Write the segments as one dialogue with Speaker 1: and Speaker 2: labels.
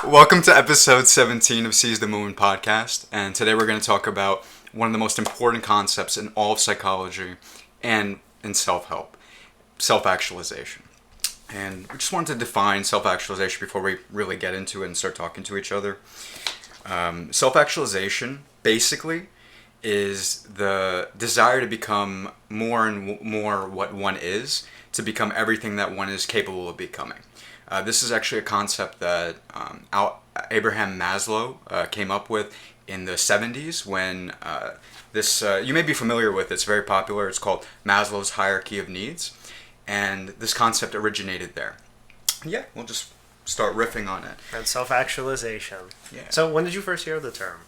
Speaker 1: Welcome to episode 17 of Seize the Moment podcast, and today we're going to talk about one of the most important concepts in all of psychology and in self-help, self-actualization. And we just wanted to define self-actualization before we really get into it and start talking to each other. Self-actualization, basically, is the desire to become more and more what one is, to become everything that one is capable of becoming. This is actually a concept that Abraham Maslow came up with in the 70s when you may be familiar with it. It's very popular. It's called Maslow's hierarchy of needs. And this concept originated there. Yeah, we'll just start riffing on it.
Speaker 2: And self-actualization.
Speaker 1: Yeah.
Speaker 2: So when did you first hear the term?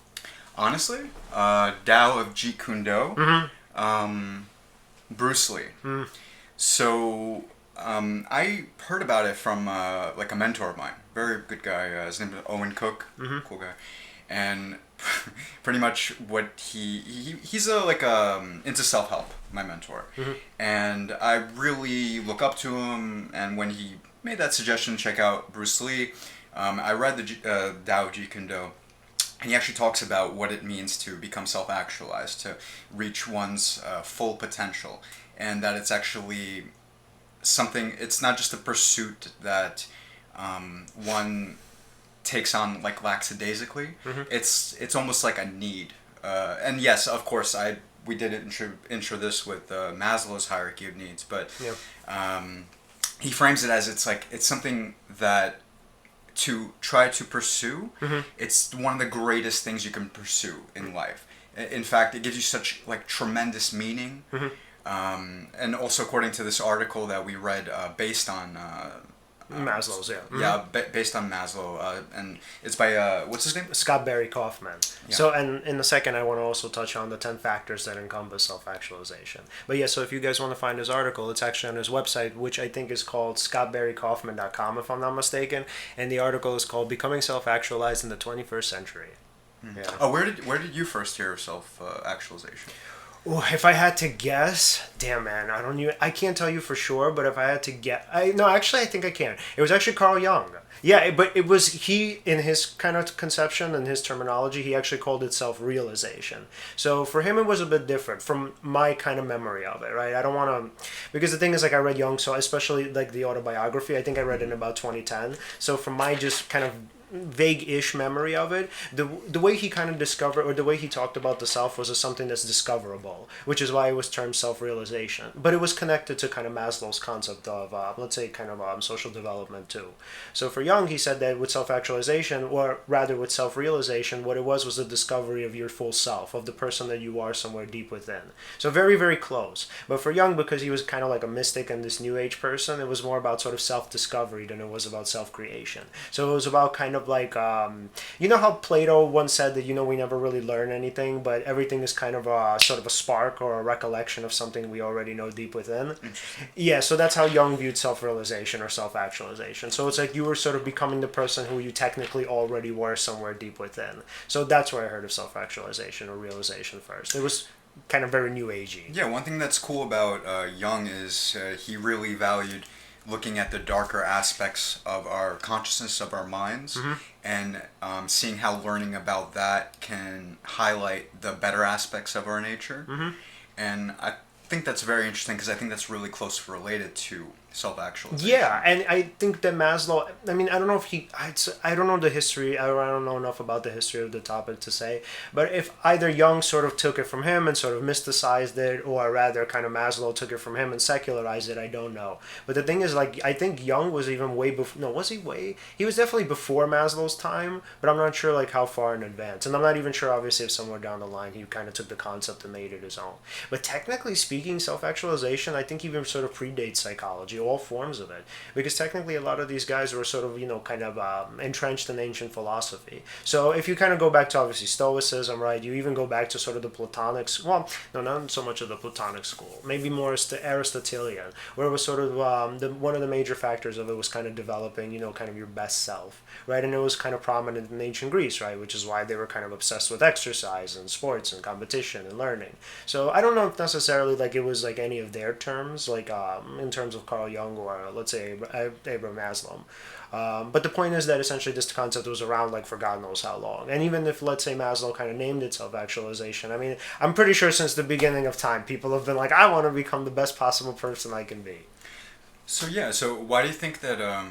Speaker 1: Honestly, Tao of Jeet Kune Do, Bruce Lee. Mm. So I heard about it from like a mentor of mine, very good guy. His name is Owen Cook, cool guy, and pretty much what he's into self-help, my mentor, and I really look up to him. And when he made that suggestion, check out Bruce Lee, I read the Tao of Jeet Kune Do. And he actually talks about what it means to become self-actualized, to reach one's full potential, and that it's actually something. It's not just a pursuit that one takes on like lackadaisically. It's almost like a need. And yes, of course, we did intro this with Maslow's hierarchy of needs, but he frames it as it's something that to try to pursue. It's one of the greatest things you can pursue in life. In fact, it gives you such like tremendous meaning. And also according to this article that we read based on
Speaker 2: Maslow's,
Speaker 1: based on Maslow, and it's by what's his name?
Speaker 2: Scott Barry Kaufman. Yeah. So, and in a second, I want to also touch on the 10 factors that encompass self-actualization. But yeah, so if you guys want to find his article, it's actually on his website, which I think is called scottbarrykaufman.com, if I'm not mistaken. And the article is called "Becoming Self-Actualized in the 21st Century."
Speaker 1: Yeah. Oh, where did you first hear of self-actualization?
Speaker 2: Ooh, if I had to guess, damn man, I can't tell you for sure, but if I had to guess, I think I can. It was actually Carl Jung. Yeah, but it was he, in his kind of conception and his terminology, he actually called it self-realization. So for him, it was a bit different from my kind of memory of it, right? I don't want to, because the thing is, like, I read Jung, so especially like the autobiography, I think I read it in about 2010. So from my just kind of vague-ish memory of it, the way he kind of discovered, or the way he talked about the self, was as something that's discoverable, which is why it was termed self-realization. But it was connected to kind of Maslow's concept of, let's say, kind of social development too. So for Jung, he said that with self-actualization, or rather with self-realization, what it was the discovery of your full self, of the person that you are somewhere deep within. So very, very close. But for Jung, because he was kind of like a mystic and this new age person, it was more about sort of self-discovery than it was about self-creation. So it was about kind of like, you know how Plato once said that, we never really learn anything, but everything is kind of sort of a spark or a recollection of something we already know deep within. Yeah, so that's how Jung viewed self-realization or self-actualization. So it's like you were sort of becoming the person who you technically already were somewhere deep within. So that's where I heard of self-actualization or realization first. It was kind of very new agey.
Speaker 1: Yeah, one thing that's cool about Jung is he really valued looking at the darker aspects of our consciousness, of our minds, and seeing how learning about that can highlight the better aspects of our nature. And I think that's very interesting because I think that's really close related to self-actualization.
Speaker 2: Yeah, and I think that Maslow, I mean, I don't know if I don't know the history, I don't know enough about the history of the topic to say, but if either Jung sort of took it from him and sort of mysticized it, or rather kind of Maslow took it from him and secularized it, I don't know. But the thing is, like, I think Jung was even way before, no, was he way? He was definitely before Maslow's time, but I'm not sure, like, how far in advance. And I'm not even sure, obviously, if somewhere down the line he kind of took the concept and made it his own. But technically speaking, self-actualization, I think even sort of predates psychology, all forms of it, because technically a lot of these guys were sort of kind of entrenched in ancient philosophy. So if you kind of go back to obviously Stoicism, right, you even go back to sort of the Platonic, well, no, not so much of the Platonic school, maybe more Aristotelian, where it was sort of one of the major factors of it was kind of developing kind of your best self, right? And it was kind of prominent in ancient Greece, right, which is why they were kind of obsessed with exercise and sports and competition and learning. So I don't know if necessarily like it was like any of their terms, like in terms of Carl Jung or let's say Abraham Maslow. But the point is that essentially this concept was around like for God knows how long. And even if, let's say, Maslow kind of named it self-actualization, I mean, I'm pretty sure since the beginning of time, people have been like, I want to become the best possible person I can be.
Speaker 1: So why do you think that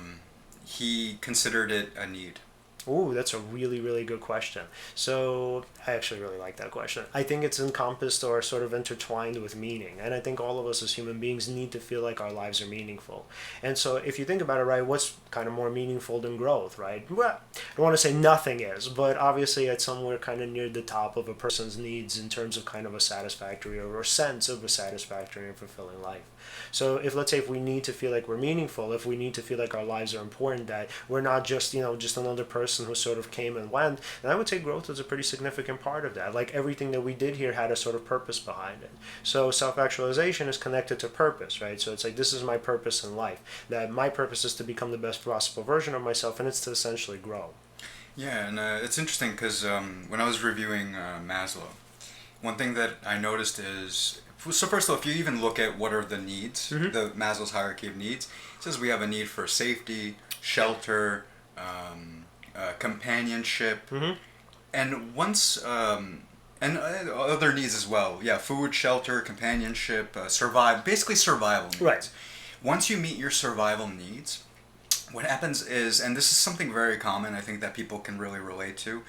Speaker 1: he considered it a need?
Speaker 2: Ooh, that's a really, really good question. So I actually really like that question. I think it's encompassed or sort of intertwined with meaning. And I think all of us as human beings need to feel like our lives are meaningful. And so if you think about it, right, what's kind of more meaningful than growth, right? Well, I don't want to say nothing is, but obviously it's somewhere kind of near the top of a person's needs in terms of kind of a satisfactory or sense of a satisfactory and fulfilling life. So let's say if we need to feel like we're meaningful, if we need to feel like our lives are important, that we're not just, just another person who sort of came and went, then I would say growth is a pretty significant part of that. Like everything that we did here had a sort of purpose behind it. So self-actualization is connected to purpose, right? So it's like, this is my purpose in life. That my purpose is to become the best possible version of myself, and it's to essentially grow.
Speaker 1: Yeah, and it's interesting because when I was reviewing Maslow, one thing that I noticed is, so first of all, if you even look at what are the needs, the Maslow's hierarchy of needs, it says we have a need for safety, shelter, companionship, and once and other needs as well. Yeah, food, shelter, companionship, basically survival needs.
Speaker 2: Right.
Speaker 1: Once you meet your survival needs, what happens is, and this is something very common, I think that people can really relate to,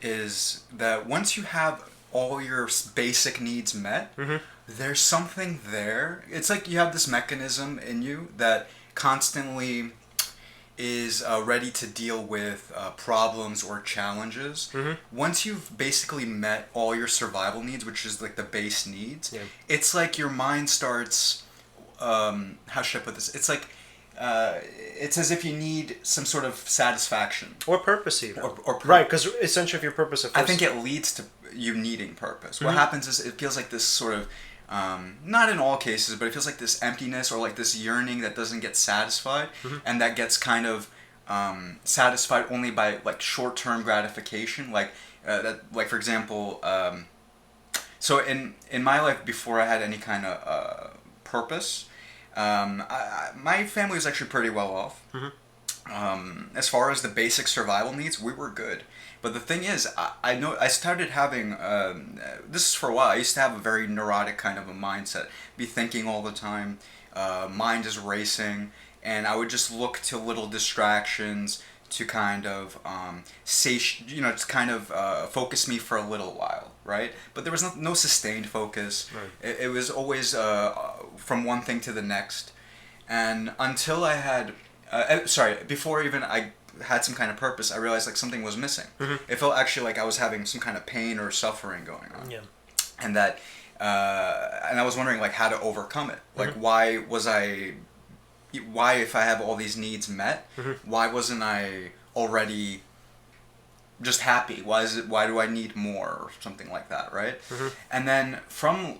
Speaker 1: is that once you have all your basic needs met, there's something there. It's like you have this mechanism in you that constantly is ready to deal with problems or challenges. Once you've basically met all your survival needs, which is like the base needs, it's like your mind starts, how should I put this? It's like, it's as if you need some sort of satisfaction.
Speaker 2: Or purpose even.
Speaker 1: Right,
Speaker 2: because essentially if your purpose...
Speaker 1: I think it leads to you needing purpose. What happens is it feels like this sort of, not in all cases, but it feels like this emptiness or like this yearning that doesn't get satisfied, and that gets kind of satisfied only by like short-term gratification. Like for example, so in my life before I had any kind of purpose, my family was actually pretty well off. As far as the basic survival needs, we were good. But the thing is, I know I started having, this is for a while, I used to have a very neurotic kind of a mindset. Be thinking all the time, mind is racing, and I would just look to little distractions to kind of, to kind of focus me for a little while, right? But there was no sustained focus. Right. It was always from one thing to the next. And until I had, before even I had some kind of purpose, I realized like something was missing. It felt actually like I was having some kind of pain or suffering going on. Yeah. And that, and I was wondering like how to overcome it. Like why if I have all these needs met, why wasn't I already just happy? Why do I need more or something like that, right? And then from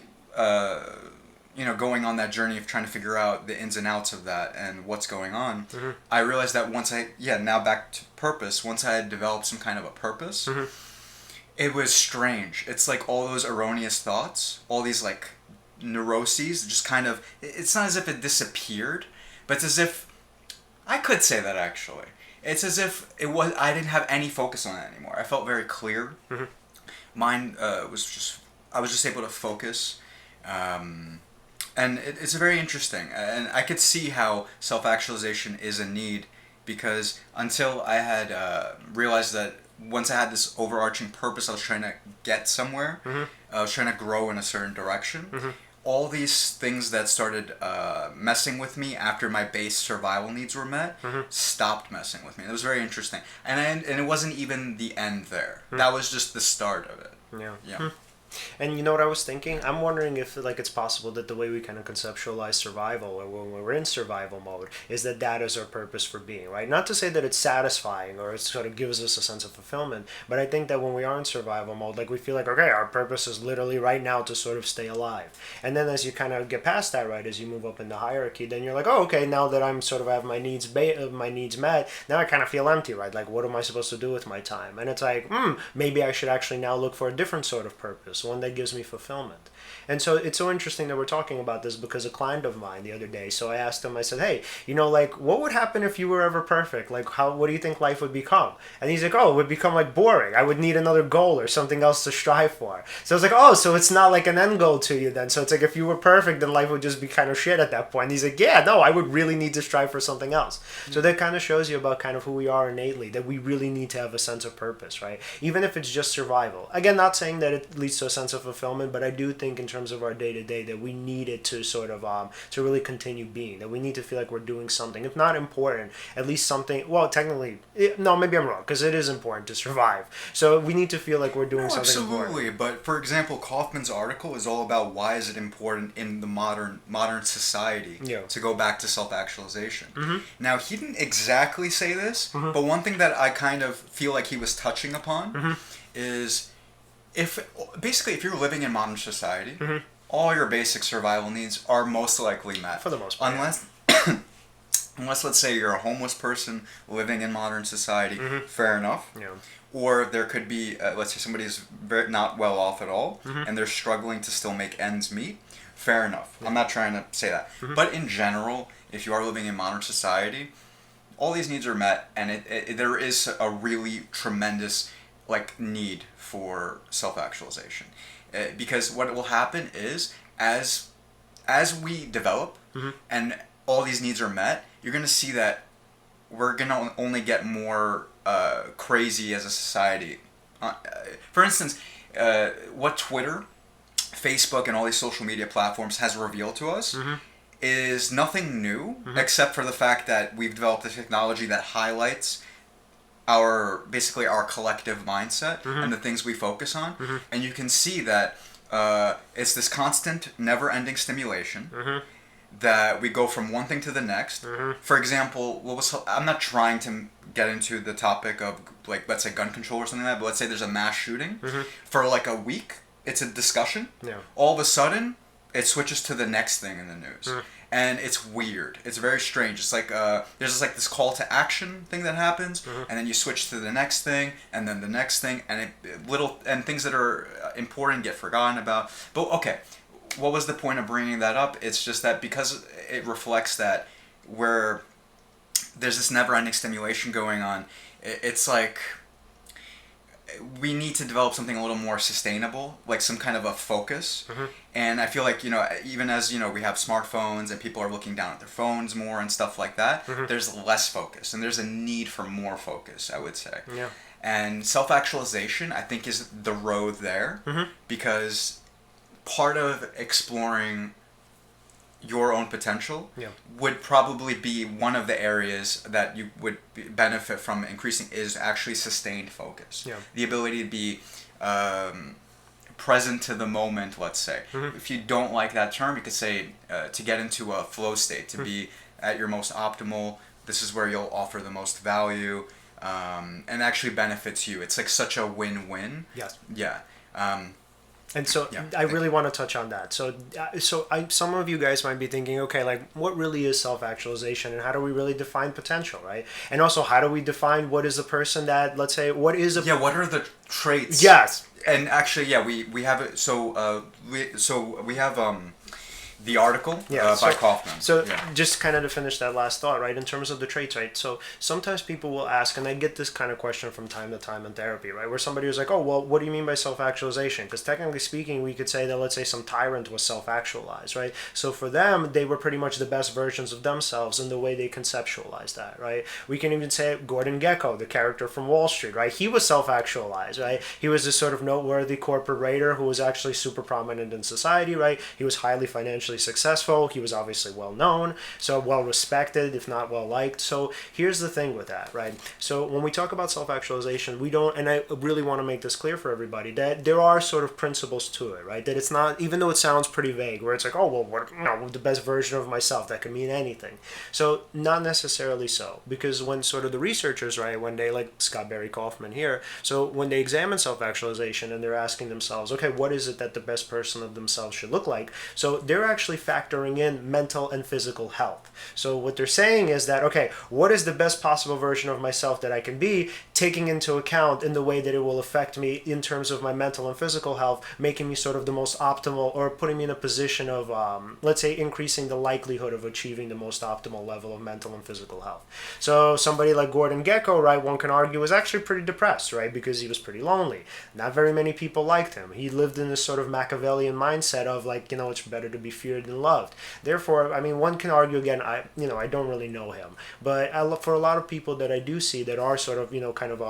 Speaker 1: going on that journey of trying to figure out the ins and outs of that and what's going on, I realized that now back to purpose, once I had developed some kind of a purpose, it was strange. It's like all those erroneous thoughts, all these like neuroses, just kind of, it's not as if it disappeared, but it's as if, I could say that actually. It's as if I didn't have any focus on it anymore. I felt very clear. Mine I was just able to focus. And it's very interesting, and I could see how self-actualization is a need, because until I had realized that once I had this overarching purpose, I was trying to get somewhere, I was trying to grow in a certain direction, all these things that started messing with me after my base survival needs were met stopped messing with me. It was very interesting, and it wasn't even the end there. That was just the start of it. Yeah.
Speaker 2: And you know what I was thinking? I'm wondering if like it's possible that the way we kind of conceptualize survival, or when we're in survival mode, is that is our purpose for being, right? Not to say that it's satisfying or it sort of gives us a sense of fulfillment, but I think that when we are in survival mode, like we feel like, okay, our purpose is literally right now to sort of stay alive. And then as you kind of get past that, right, as you move up in the hierarchy, then you're like, oh, okay, now that I'm sort of have my needs met, now I kind of feel empty, right? Like, what am I supposed to do with my time? And it's like, maybe I should actually now look for a different sort of purpose. purpose, one that gives me fulfillment. And so it's so interesting that we're talking about this because a client of mine the other day, so I asked him, I said, hey, like, what would happen if you were ever perfect? Like, what do you think life would become? And he's like, oh, it would become like boring. I would need another goal or something else to strive for. So I was like, oh, so it's not like an end goal to you then. So it's like, if you were perfect, then life would just be kind of shit at that point. And he's like, yeah, no, I would really need to strive for something else. So that kind of shows you about kind of who we are innately, that we really need to have a sense of purpose, right? Even if it's just survival. Again, not saying that it leads to a sense of fulfillment, but I do think in terms of our day-to-day that we need it to sort of to really continue being, that we need to feel like we're doing something, if not important, at least something. Well, technically, no, maybe I'm wrong, because it is important to survive, so we need to feel like we're doing something
Speaker 1: absolutely
Speaker 2: important.
Speaker 1: But for example, Kaufman's article is all about why is it important in the modern society to go back to self-actualization. Now, he didn't exactly say this, but one thing that I kind of feel like he was touching upon is if you're living in modern society, all your basic survival needs are most likely met.
Speaker 2: For the most part.
Speaker 1: Unless let's say you're a homeless person living in modern society, fair enough.
Speaker 2: Yeah.
Speaker 1: Or there could be, let's say somebody's not well off at all, and they're struggling to still make ends meet, fair enough. I'm not trying to say that. But in general, if you are living in modern society, all these needs are met, and there is a really tremendous need for self-actualization. Because what will happen is, as we develop and all these needs are met, you're going to see that we're going to only get more crazy as a society. For instance, what Twitter, Facebook, and all these social media platforms has revealed to us is nothing new, except for the fact that we've developed a technology that highlights our collective mindset and the things we focus on, and you can see that it's this constant, never-ending stimulation that we go from one thing to the next. For example, I'm not trying to get into the topic of let's say gun control or something like that, but let's say there's a mass shooting for a week. It's a discussion. Yeah. All of a sudden, it switches to the next thing in the news. And it's weird. It's very strange. It's like there's this call to action thing that happens, and then you switch to the next thing, and then the next thing, and things that are important get forgotten about. But okay, what was the point of bringing that up? It's just that because it reflects that where there's this never-ending stimulation going on, it's like we need to develop something a little more sustainable, like some kind of a focus. And I feel like, even as, we have smartphones and people are looking down at their phones more and stuff like that, there's less focus and there's a need for more focus, I would say. Yeah. And self-actualization, I think, is the road there because part of exploring your own potential would probably be one of the areas that you would benefit from increasing is actually sustained focus. Yeah. The ability to be present to the moment, let's say. If you don't like that term, you could say to get into a flow state, to be at your most optimal, this is where you'll offer the most value and actually benefits you. It's like such a win-win. Yes. Yeah.
Speaker 2: And so I really want to touch on that. So some of you guys might be thinking, okay, what really is self-actualization and how do we really define potential, right? And also, how do we define what is the person that, let's say, what is a...
Speaker 1: Yeah, what are the traits?
Speaker 2: Yes.
Speaker 1: And actually, we have it. So we have the article by Kaufman.
Speaker 2: So just kind of to finish that last thought, right, in terms of the traits, right? So sometimes people will ask, and I get this kind of question from time to time in therapy, right, where somebody was like, oh, well, what do you mean by self-actualization? Because technically speaking, we could say that, let's say, some tyrant was self-actualized, right? So for them, they were pretty much the best versions of themselves in the way they conceptualized that, right? We can even say Gordon Gekko, the character from Wall Street, right? He was self-actualized, right? He was this sort of noteworthy corporate raider who was actually super prominent in society, right? He was highly financially successful. He was obviously well known, so well respected, if not well liked. So here's the thing with that, right? So when we talk about self-actualization, we don't, and I really want to make this clear for everybody, that there are sort of principles to it, right? That it's not, even though it sounds pretty vague, where it's like, oh, well, what, the best version of myself, that can mean anything. So not necessarily so, because when sort of the researchers, right, when they, like Scott Barry Kaufman here, so when they examine self-actualization and they're asking themselves, okay, what is it that the best person of themselves should look like? So they're actually actually factoring in mental and physical health. So what they're saying is that, okay, what is the best possible version of myself that I can be, taking into account in the way that it will affect me in terms of my mental and physical health, making me sort of the most optimal, or putting me in a position of, let's say, increasing the likelihood of achieving the most optimal level of mental and physical health. So somebody like Gordon Gekko, right, one can argue was actually pretty depressed, right, because he was pretty lonely. Not very many people liked him. He lived in this sort of Machiavellian mindset of like, it's better to be feared than loved. Therefore, I mean, one can argue again, I don't really know him, but for a lot of people that I do see that are sort of, kind of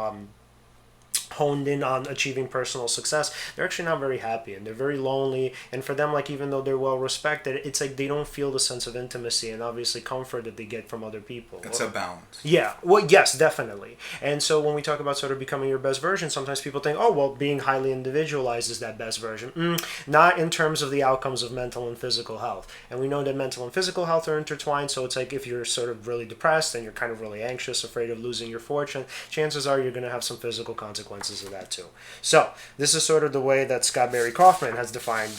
Speaker 2: honed in on achieving personal success, they're actually not very happy and they're very lonely. And for them, like, even though they're well respected, it's like they don't feel the sense of intimacy and obviously comfort that they get from other people.
Speaker 1: It's a balance.
Speaker 2: Yeah, well, yes, definitely. And so when we talk about sort of becoming your best version, sometimes people think, oh, well, being highly individualized is that best version. Not in terms of the outcomes of mental and physical health. And we know that mental and physical health are intertwined, so it's like if you're sort of really depressed and you're kind of really anxious, afraid of losing your fortune, chances are you're going to have some physical consequences of that too. So this is sort of the way that Scott Barry Kaufman has defined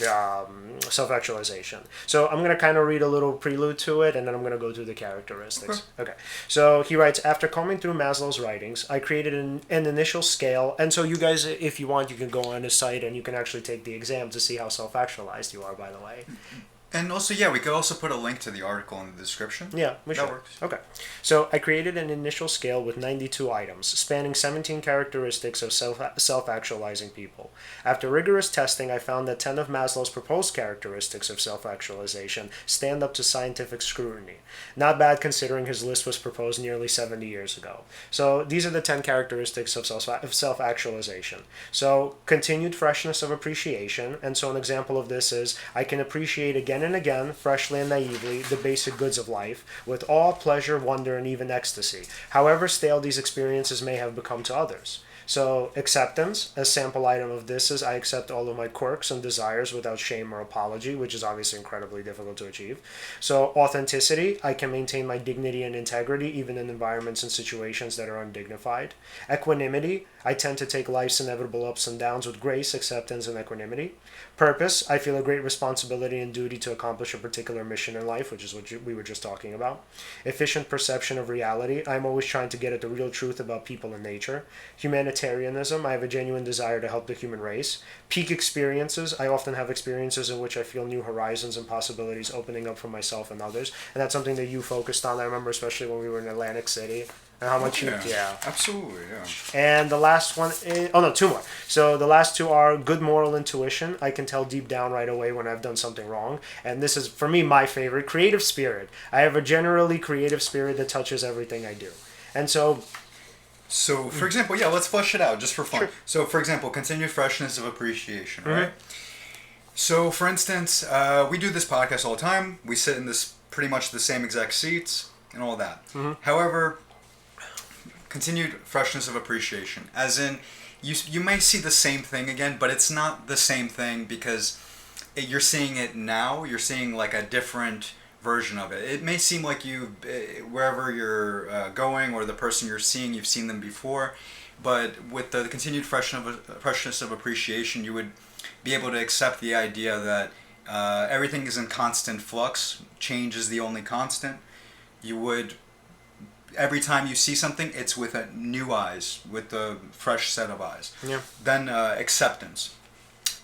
Speaker 2: self-actualization. So I'm going to kind of read a little prelude to it, and then I'm going to go through the characteristics. Okay. So he writes, after combing through Maslow's writings, I created an initial scale. And so you guys, if you want, you can go on his site and you can actually take the exam to see how self-actualized you are, by the way.
Speaker 1: And also, yeah, we could also put a link to the article in the description.
Speaker 2: Yeah, we should.
Speaker 1: That works.
Speaker 2: Okay. So I created an initial scale with 92 items, spanning 17 characteristics of self-actualizing people. After rigorous testing, I found that 10 of Maslow's proposed characteristics of self-actualization stand up to scientific scrutiny. Not bad considering his list was proposed nearly 70 years ago. So these are the 10 characteristics of self-actualization. So continued freshness of appreciation. And so an example of this is, I can appreciate again and again, freshly and naively, the basic goods of life, with awe, pleasure, wonder, and even ecstasy, however stale these experiences may have become to others. So acceptance, a sample item of this is, I accept all of my quirks and desires without shame or apology, which is obviously incredibly difficult to achieve. So authenticity, I can maintain my dignity and integrity even in environments and situations that are undignified. Equanimity, I tend to take life's inevitable ups and downs with grace, acceptance, and equanimity. Purpose, I feel a great responsibility and duty to accomplish a particular mission in life, which is what we were just talking about. Efficient perception of reality, I'm always trying to get at the real truth about people and nature. Humanitarianism, I have a genuine desire to help the human race. Peak experiences, I often have experiences in which I feel new horizons and possibilities opening up for myself and others. And that's something that you focused on, I remember, especially when we were in Atlantic City. And how much
Speaker 1: yeah. Absolutely, yeah.
Speaker 2: And the last one is, two more. So the last two are good moral intuition. I can tell deep down right away when I've done something wrong. And this is, for me, my favorite. Creative spirit. I have a generally creative spirit that touches everything I do. And so,
Speaker 1: for example, yeah, let's flesh it out just for fun.
Speaker 2: Sure.
Speaker 1: So, for example, continued freshness of appreciation, right? So, for instance, we do this podcast all the time. We sit in this pretty much the same exact seats and all that. However, continued freshness of appreciation, as in you may see the same thing again, but it's not the same thing because you're seeing it now. You're seeing like a different version of it. It may seem like you, wherever you're going or the person you're seeing, you've seen them before, but with the continued freshness of appreciation, you would be able to accept the idea that everything is in constant flux. Change is the only constant. You would, every time you see something, it's with a new eyes, with a fresh set of eyes.
Speaker 2: Yeah.
Speaker 1: Then acceptance.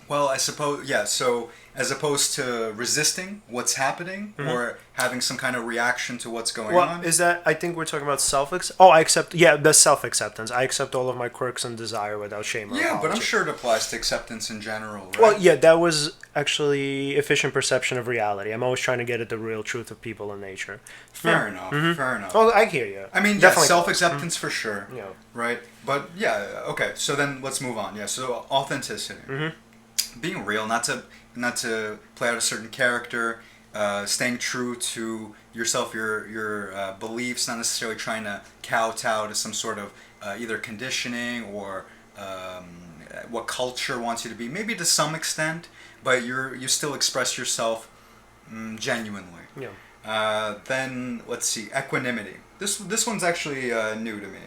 Speaker 1: Well, I suppose, yeah, so as opposed to resisting what's happening or having some kind of reaction to what's going on.
Speaker 2: Is that, I think we're talking about the self-acceptance. I accept all of my quirks and desire without shame or apology.
Speaker 1: But I'm sure it applies to acceptance in general, right?
Speaker 2: Well, yeah, that was actually efficient perception of reality. I'm always trying to get at the real truth of people and nature.
Speaker 1: Fair enough.
Speaker 2: Well, I hear you.
Speaker 1: I mean, definitely self-acceptance for sure.
Speaker 2: Yeah.
Speaker 1: Right? But, yeah, okay, so then let's move on. Yeah, so authenticity. Being real, not to play out a certain character, staying true to yourself, your beliefs, not necessarily trying to kowtow to some sort of either conditioning or what culture wants you to be. Maybe to some extent, but you still express yourself genuinely.
Speaker 2: Yeah.
Speaker 1: Then let's see, equanimity. This one's actually new to me.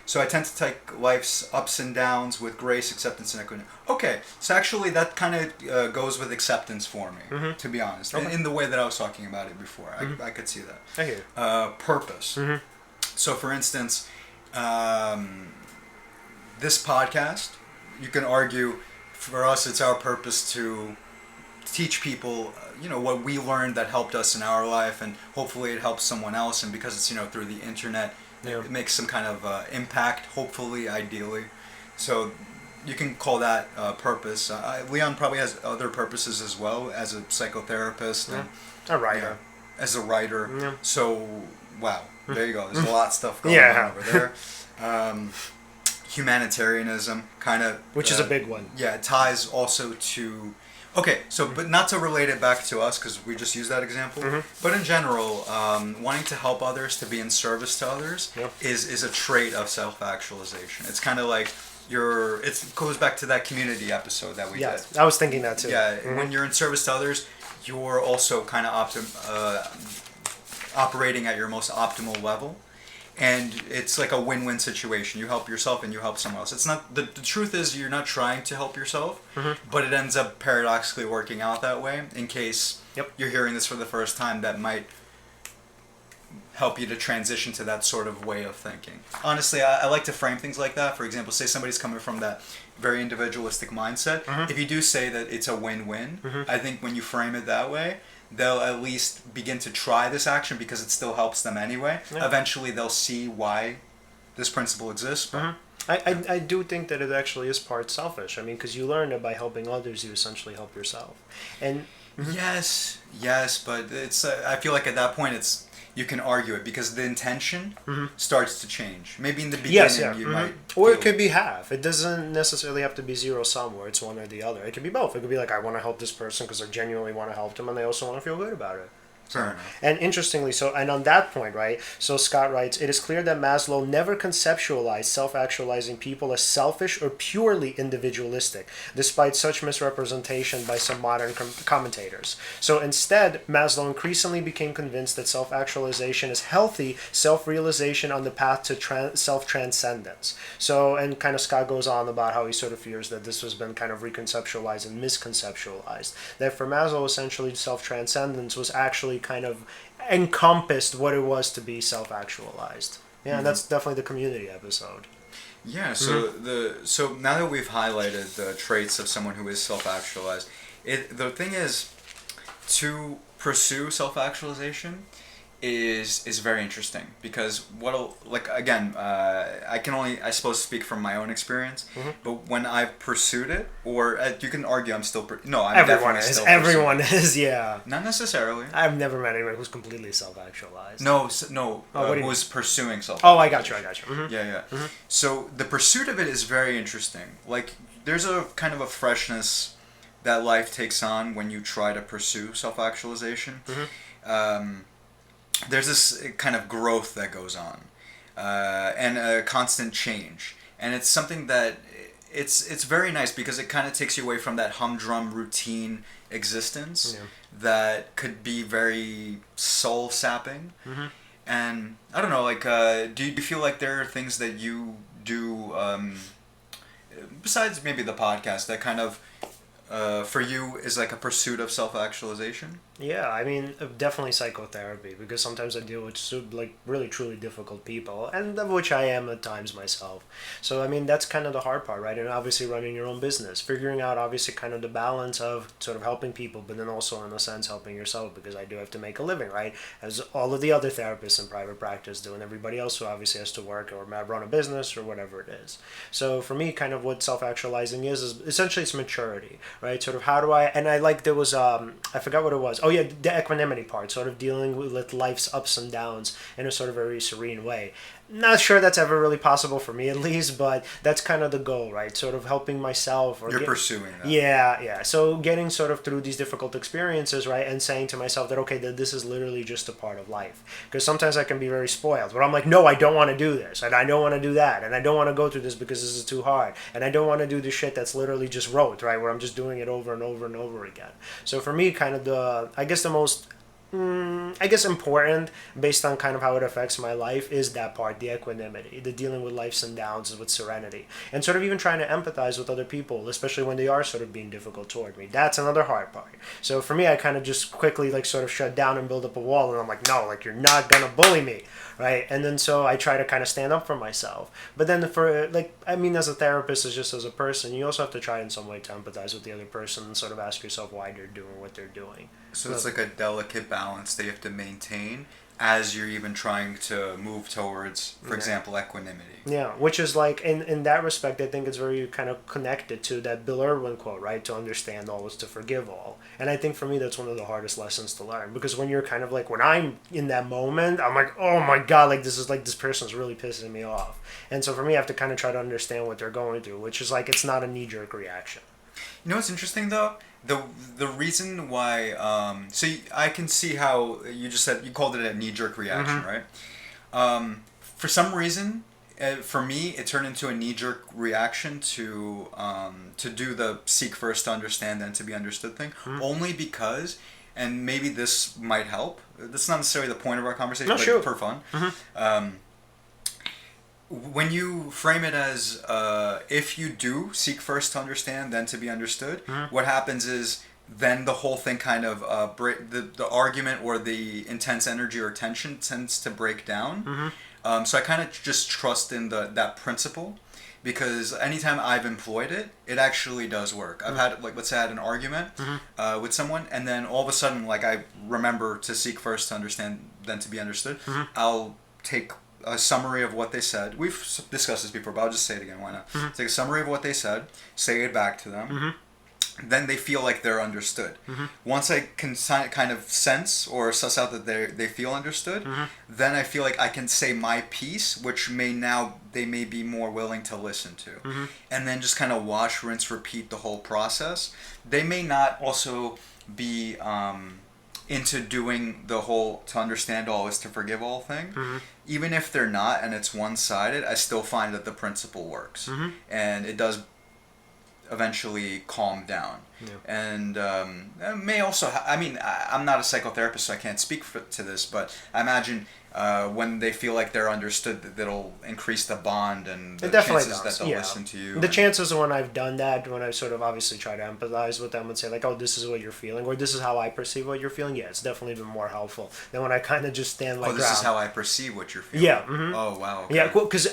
Speaker 1: So I tend to take life's ups and downs with grace, acceptance, and equanimity. Okay, so actually that kind of goes with acceptance for me, to be honest.
Speaker 2: Okay.
Speaker 1: In the way that I was talking about it before, I could see that.
Speaker 2: I hear.
Speaker 1: Purpose. So for instance, this podcast, you can argue, for us, it's our purpose to teach people, what we learned that helped us in our life, and hopefully it helps someone else. And because it's, through the internet, it makes some kind of impact, hopefully, ideally. So you can call that purpose. Leon probably has other purposes as well, as a psychotherapist. And,
Speaker 2: a writer.
Speaker 1: As a writer.
Speaker 2: Yeah.
Speaker 1: So, wow, there you go. There's a lot of stuff going on over there. Humanitarianism, kind of...
Speaker 2: Which is a big one.
Speaker 1: Yeah, it ties also to... Okay, so, but not to relate it back to us, because we just used that example, but in general, wanting to help others, to be in service to others, is a trait of self-actualization. It's kind of like it goes back to that community episode that we did.
Speaker 2: I was thinking that too.
Speaker 1: Yeah, when you're in service to others, you're also kind of operating at your most optimal level. And it's like a win-win situation. You help yourself and you help someone else. It's not the truth is you're not trying to help yourself, but it ends up paradoxically working out that way. In case you're hearing this for the first time, that might help you to transition to that sort of way of thinking. Honestly, I like to frame things like that. For example, say somebody's coming from that very individualistic mindset. If you do say that it's a win-win, I think when you frame it that way, they'll at least begin to try this action because it still helps them anyway. Yeah. Eventually, they'll see why this principle exists.
Speaker 2: I do think that it actually is part selfish. I mean, because you learn that by helping others, you essentially help yourself. And
Speaker 1: yes, but it's. I feel like at that point, you can argue it because the intention starts to change. Maybe in the beginning, you might.
Speaker 2: Or it could be half. It doesn't necessarily have to be zero sum where it's one or the other. It could be both. It could be like, I want to help this person because I genuinely want to help them, and they also want to feel good about it.
Speaker 1: Fair enough.
Speaker 2: And interestingly, and on that point, right, so Scott writes, it is clear that Maslow never conceptualized self-actualizing people as selfish or purely individualistic, despite such misrepresentation by some modern commentators. So instead, Maslow increasingly became convinced that self-actualization is healthy self-realization on the path to self-transcendence. So, and kind of Scott goes on about how he sort of fears that this has been kind of reconceptualized and misconceptualized. That for Maslow, essentially, self-transcendence was actually kind of encompassed what it was to be self-actualized. Yeah, and that's definitely the community episode.
Speaker 1: Yeah, so now that we've highlighted the traits of someone who is self-actualized, the thing is, to pursue self-actualization is very interesting because I can only, I suppose, speak from my own experience, but when I've pursued it, or you can argue I'm still
Speaker 2: everyone is
Speaker 1: not necessarily.
Speaker 2: I've never met anyone who's completely self-actualized.
Speaker 1: Who's pursuing self-actualization.
Speaker 2: Oh, I got you.
Speaker 1: Yeah. So the pursuit of it is very interesting. Like, there's a kind of a freshness that life takes on when you try to pursue self-actualization. There's this kind of growth that goes on, and a constant change, and it's something that it's very nice because it kind of takes you away from that humdrum routine existence that could be very soul sapping. And I don't know, like, do you feel like there are things that you do besides maybe the podcast that kind of for you is like a pursuit of self-actualization?
Speaker 2: Yeah, I mean, definitely psychotherapy, because sometimes I deal with like really truly difficult people, and of which I am at times myself. So I mean, that's kind of the hard part, right? And obviously running your own business, figuring out obviously kind of the balance of sort of helping people, but then also in a sense helping yourself, because I do have to make a living, right? As all of the other therapists in private practice do, and everybody else who obviously has to work or run a business or whatever it is. So for me, kind of what self-actualizing is essentially it's maturity, right? Sort of how do I, and I like, there was, I forgot what it was. Oh yeah, the equanimity part, sort of dealing with life's ups and downs in a sort of very serene way. Not sure that's ever really possible for me, at least, but that's kind of the goal, right? Sort of helping myself. You're
Speaker 1: pursuing that.
Speaker 2: Yeah. So getting sort of through these difficult experiences, right? And saying to myself that, okay, that this is literally just a part of life. Because sometimes I can be very spoiled, but I'm like, no, I don't want to do this, and I don't want to do that, and I don't want to go through this because this is too hard, and I don't want to do the shit that's literally just rote, right? Where I'm just doing it over and over and over again. So for me, kind of I guess the most I guess important based on kind of how it affects my life is that part, the equanimity, the dealing with life's and downs with serenity, and sort of even trying to empathize with other people, especially when they are sort of being difficult toward me. That's another hard part. So for me, I kind of just quickly like sort of shut down and build up a wall, and I'm like, no, like you're not gonna bully me, right? And then so I try to kind of stand up for myself. But then for like, I mean, as a therapist, as just as a person, you also have to try in some way to empathize with the other person and sort of ask yourself why they're doing what they're doing.
Speaker 1: So it's like a delicate balance that you have to maintain as you're even trying to move towards, for example, equanimity.
Speaker 2: Yeah, which is like in that respect, I think it's very kind of connected to that Bill Irwin quote, right? To understand all is to forgive all. And I think for me, that's one of the hardest lessons to learn, because when you're kind of like, when I'm in that moment, I'm like, oh my God, like this person's really pissing me off. And so for me, I have to kind of try to understand what they're going through, which is like, it's not a knee-jerk reaction.
Speaker 1: You know what's interesting though? The reason why I can see how you just said you called it a knee jerk reaction, right? For some reason, for me, it turned into a knee jerk reaction to do the seek first to understand then to be understood thing, only because, and maybe this might help. That's not necessarily the point of our conversation,
Speaker 2: No,
Speaker 1: but
Speaker 2: sure.
Speaker 1: for fun. When you frame it as if you do seek first to understand then to be understood, what happens is then the whole thing kind of the argument or the intense energy or tension tends to break down. So I kind of just trust in that principle, because anytime I've employed it, it actually does work. I've had, like, let's say I had an argument with someone, and then all of a sudden, like, I remember to seek first to understand then to be understood. I'll take a summary of what they said. We've discussed this before, but I'll just say it again. Why not? Take a summary of what they said, say it back to them. Then they feel like they're understood. Once I can kind of sense or suss out that they feel understood, then I feel like I can say my piece, which they may be more willing to listen to. And then just kind of wash, rinse, repeat the whole process. They may not also be into doing the whole to understand all is to forgive all thing. Even if they're not and it's one-sided, I still find that the principle works. And it does eventually calm down. And it may also I'm not a psychotherapist, so I can't speak to this, but I imagine when they feel like they're understood, that'll increase the bond and the chances that they'll listen to you.
Speaker 2: The chances when I've done that, when I sort of obviously try to empathize with them and say like, oh, this is what you're feeling, or this is how I perceive what you're feeling, it's definitely been more helpful than when I kind of just stand like,
Speaker 1: this is how I perceive what you're feeling. Oh, wow. Okay.
Speaker 2: Yeah, because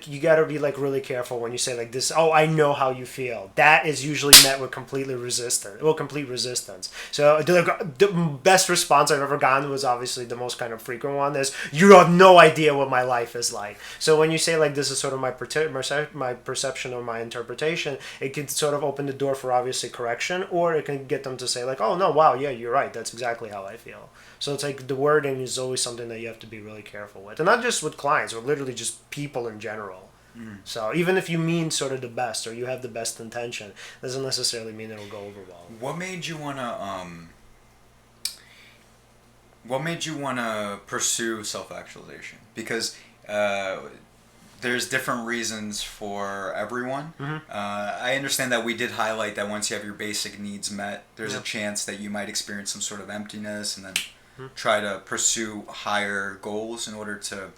Speaker 2: you got to be like really careful when you say like this, oh, I know how you feel. That is usually met with complete resistance. So the best response I've ever gotten was obviously the most kind of frequent one is, you have no idea what my life is like. So when you say like this is sort of my perception or my interpretation, it can sort of open the door for obviously correction, or it can get them to say like, oh no, wow, yeah, you're right, that's exactly how I feel. So it's like the wording is always something that you have to be really careful with, and not just with clients, or literally just people in general. So even if you mean sort of the best or you have the best intention, doesn't necessarily mean it'll go over well.
Speaker 1: What made you wanna pursue self-actualization? Because there's different reasons for everyone. I understand that we did highlight that once you have your basic needs met, there's a chance that you might experience some sort of emptiness, and then try to pursue higher goals in order to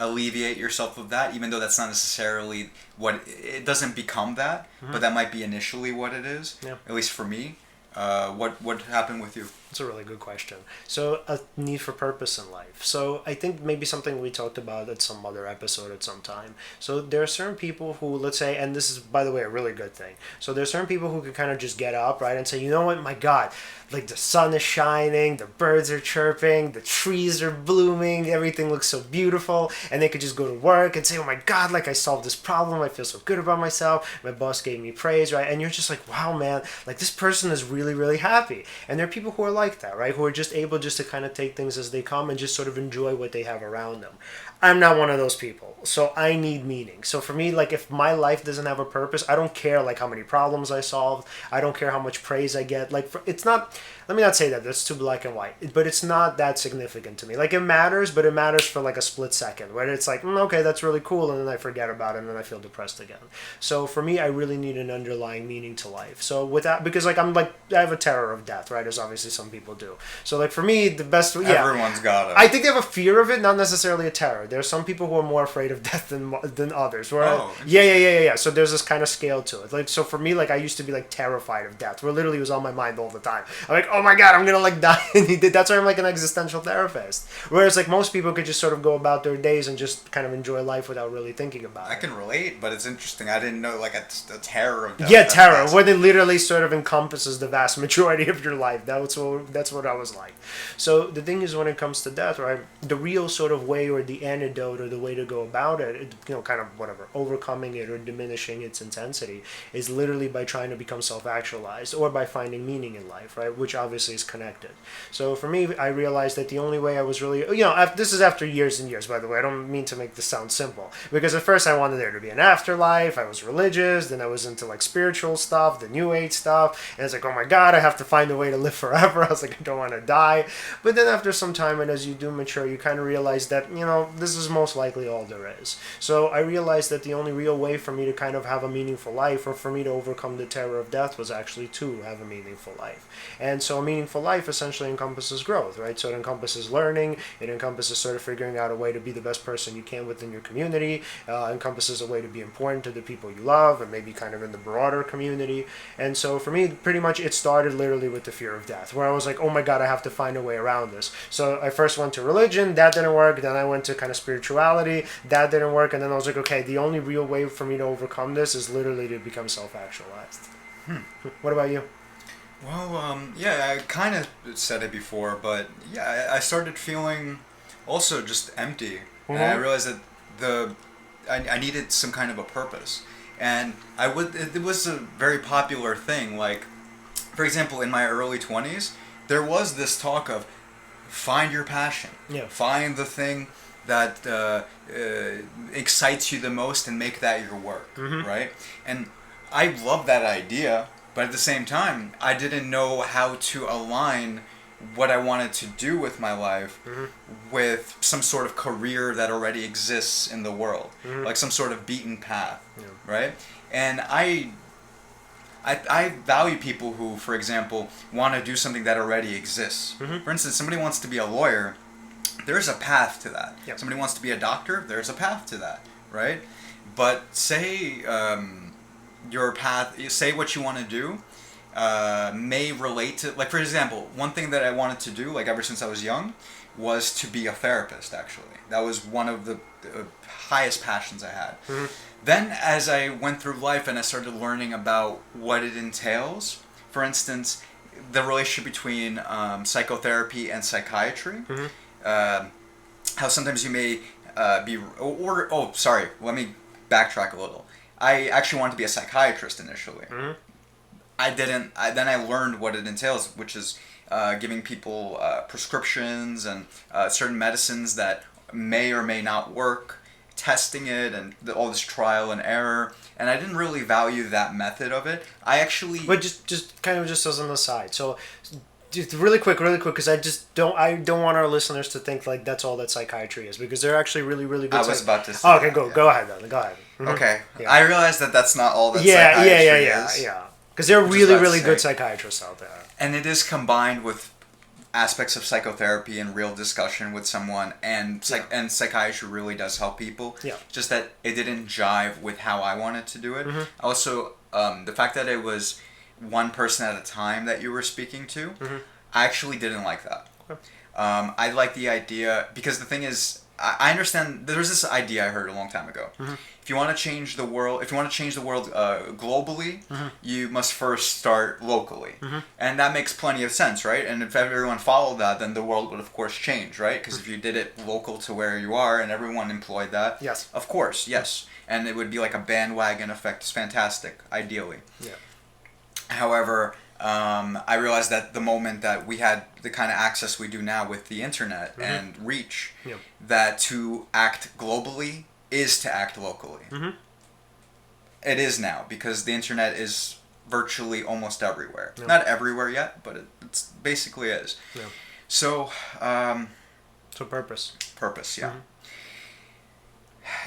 Speaker 1: alleviate yourself of that, even though that's not necessarily it doesn't become that, but that might be initially what it is, at least for me. What happened with you?
Speaker 2: That's a really good question. So, a need for purpose in life. So, I think maybe something we talked about at some other episode at some time. So, there are certain people who, let's say, and this is, by the way, a really good thing. So, there are certain people who can kind of just get up, right, and say, you know what, my God, like the sun is shining, the birds are chirping, the trees are blooming, everything looks so beautiful, and they could just go to work and say, oh my God, like I solved this problem, I feel so good about myself, my boss gave me praise, right, and you're just like, wow, man, like this person is really, really happy. And there are people who are like that, right, who are just able just to kind of take things as they come and just sort of enjoy what they have around them. I'm not one of those people. So I need meaning. So for me, like if my life doesn't have a purpose, I don't care like how many problems I solved. I don't care how much praise I get. Like it's not. Let me not say that. That's too black and white. But it's not that significant to me. Like it matters, but it matters for like a split second. Where it's like, okay, that's really cool, and then I forget about it, and then I feel depressed again. So for me, I really need an underlying meaning to life. So without because like I'm like I have a terror of death, right? As obviously some people do. So like for me, the best. Yeah,
Speaker 1: Everyone's got it.
Speaker 2: I think they have a fear of it, not necessarily a terror. There's some people who are more afraid of death than others. Where yeah. So there's this kind of scale to it. Like so for me, like I used to be like terrified of death. Where literally it was on my mind all the time. I'm like, oh my god, I'm gonna like die. And that's why I'm like an existential therapist. Whereas like most people could just sort of go about their days and just kind of enjoy life without really thinking about it.
Speaker 1: I can relate, but it's interesting. I didn't know like a terror of death.
Speaker 2: Yeah, terror, where it literally sort of encompasses the vast majority of your life. That's what I was like. So the thing is, when it comes to death, right, the real sort of way or the antidote or the way to go about it, kind of whatever, overcoming it or diminishing its intensity, is literally by trying to become self-actualized or by finding meaning in life, right, which obviously is connected. So for me, I realized that the only way I was really, this is after years and years, by the way. I don't mean to make this sound simple, because at first I wanted there to be an afterlife. I was religious, then I was into like spiritual stuff, the new age stuff, and it's like, oh my god, I have to find a way to live forever. I was like, I don't want to die. But then after some time, and as you do mature, you kind of realize that, this is most likely all there is. So I realized that the only real way for me to kind of have a meaningful life, or for me to overcome the terror of death, was actually to have a meaningful life. And so a meaningful life essentially encompasses growth, right? So it encompasses learning, it encompasses sort of figuring out a way to be the best person you can within your community, encompasses a way to be important to the people you love, and maybe kind of in the broader community. And so for me, pretty much it started literally with the fear of death, where I was like, oh my god, I have to find a way around this. So I first went to religion, that didn't work, then I went to kind of spirituality, that didn't work, and then I was like, okay, the only real way for me to overcome this is literally to become self-actualized. What about you?
Speaker 1: Well, yeah, I kind of said it before, but yeah, I started feeling also just empty, and I realized that I needed some kind of a purpose, and it was a very popular thing. Like, for example, in my early 20s, there was this talk of find your passion, find the thing that excites you the most, and make that your work, right? And I love that idea. But at the same time, I didn't know how to align what I wanted to do with my life with some sort of career that already exists in the world, like some sort of beaten path, right? And I value people who, for example, want to do something that already exists. For instance, somebody wants to be a lawyer, there's a path to that. Somebody wants to be a doctor, there's a path to that, right? But say... your path, say what you want to do, may relate to, like, for example, one thing that I wanted to do, like, ever since I was young, was to be a therapist, actually. That was one of the highest passions I had. Then, as I went through life and I started learning about what it entails, for instance, the relationship between psychotherapy and psychiatry, how sometimes you may let me backtrack a little. I actually wanted to be a psychiatrist initially. Then I learned what it entails, which is giving people prescriptions and certain medicines that may or may not work, testing it, and all this trial and error. And I didn't really value that method of it. I actually...
Speaker 2: But just kind of just as an aside, so... Just really quick, because I don't want our listeners to think like that's all that psychiatry is, because they're actually really, really good.
Speaker 1: I was about to say.
Speaker 2: Oh, okay, go ahead then. Go ahead.
Speaker 1: Okay, I realized that that's not all that psychiatry is.
Speaker 2: Yeah. Because there are really, really good psychiatrists out there.
Speaker 1: And it is combined with aspects of psychotherapy and real discussion with someone, and psychiatry really does help people. Yeah. Just that it didn't jive with how I wanted to do it. Also, the fact that it was one person at a time that you were speaking to, I actually didn't like that. Okay. I like the idea, because the thing is, I understand, there's this idea I heard a long time ago. If you want to change the world, globally, you must first start locally. And that makes plenty of sense, right? And if everyone followed that, then the world would of course change, right? Because if you did it local to where you are and everyone employed that,
Speaker 2: yes,
Speaker 1: of course, yes. And it would be like a bandwagon effect. It's fantastic, ideally. Yeah. However, I realized that the moment that we had the kind of access we do now with the internet and reach, that to act globally is to act locally. It is now, because the internet is virtually almost everywhere. Not everywhere yet, but it's basically is. So,
Speaker 2: So purpose.
Speaker 1: Purpose, yeah.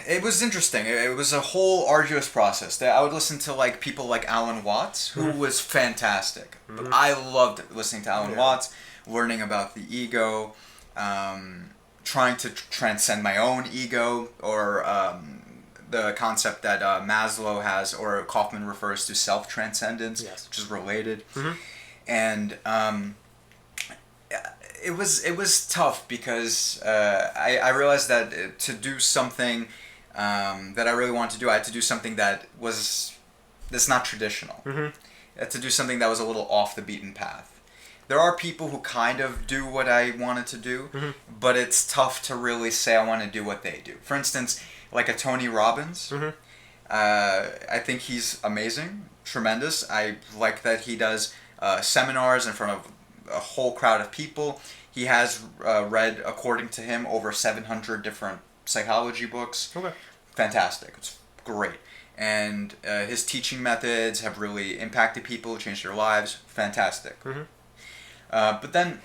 Speaker 1: It was interesting. It was a whole arduous process. I would listen to like people like Alan Watts, who was fantastic. I loved listening to Alan Watts, learning about the ego, trying to transcend my own ego, or the concept that Maslow has, or Kaufman refers to, self-transcendence, which is related. And it was tough, because I realized that to do something that I really wanted to do, I had to do something that's not traditional. I had to do something that was a little off the beaten path. There are people who kind of do what I wanted to do, but it's tough to really say I want to do what they do. For instance, like a Tony Robbins, I think he's amazing, tremendous. I like that he does seminars in front of a whole crowd of people. He has read, according to him, over 700 different psychology books. Fantastic. It's great. And his teaching methods have really impacted people, changed their lives. Fantastic. But then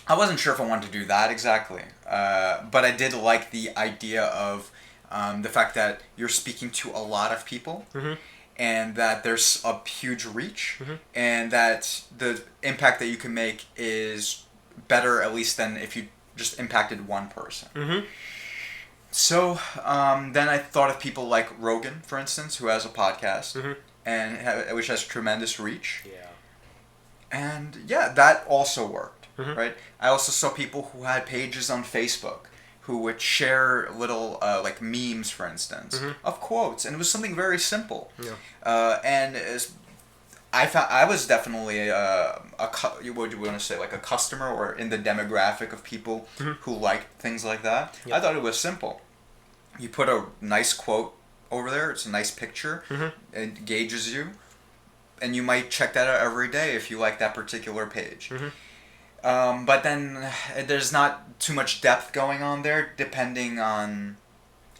Speaker 1: I wasn't sure if I wanted to do that exactly. But I did like the idea of the fact that you're speaking to a lot of people. And that there's a huge reach, and that the impact that you can make is better, at least, than if you just impacted one person. So then I thought of people like Rogan, for instance, who has a podcast, and which has tremendous reach. And that also worked, right? I also saw people who had pages on Facebook, who would share little like memes, for instance, of quotes, and it was something very simple. And I was definitely what do you want to say, like a customer, or in the demographic of people who liked things like that. I thought it was simple. You put a nice quote over there. It's a nice picture. It engages you, and you might check that out every day if you like that particular page. But then there's not too much depth going on there, depending on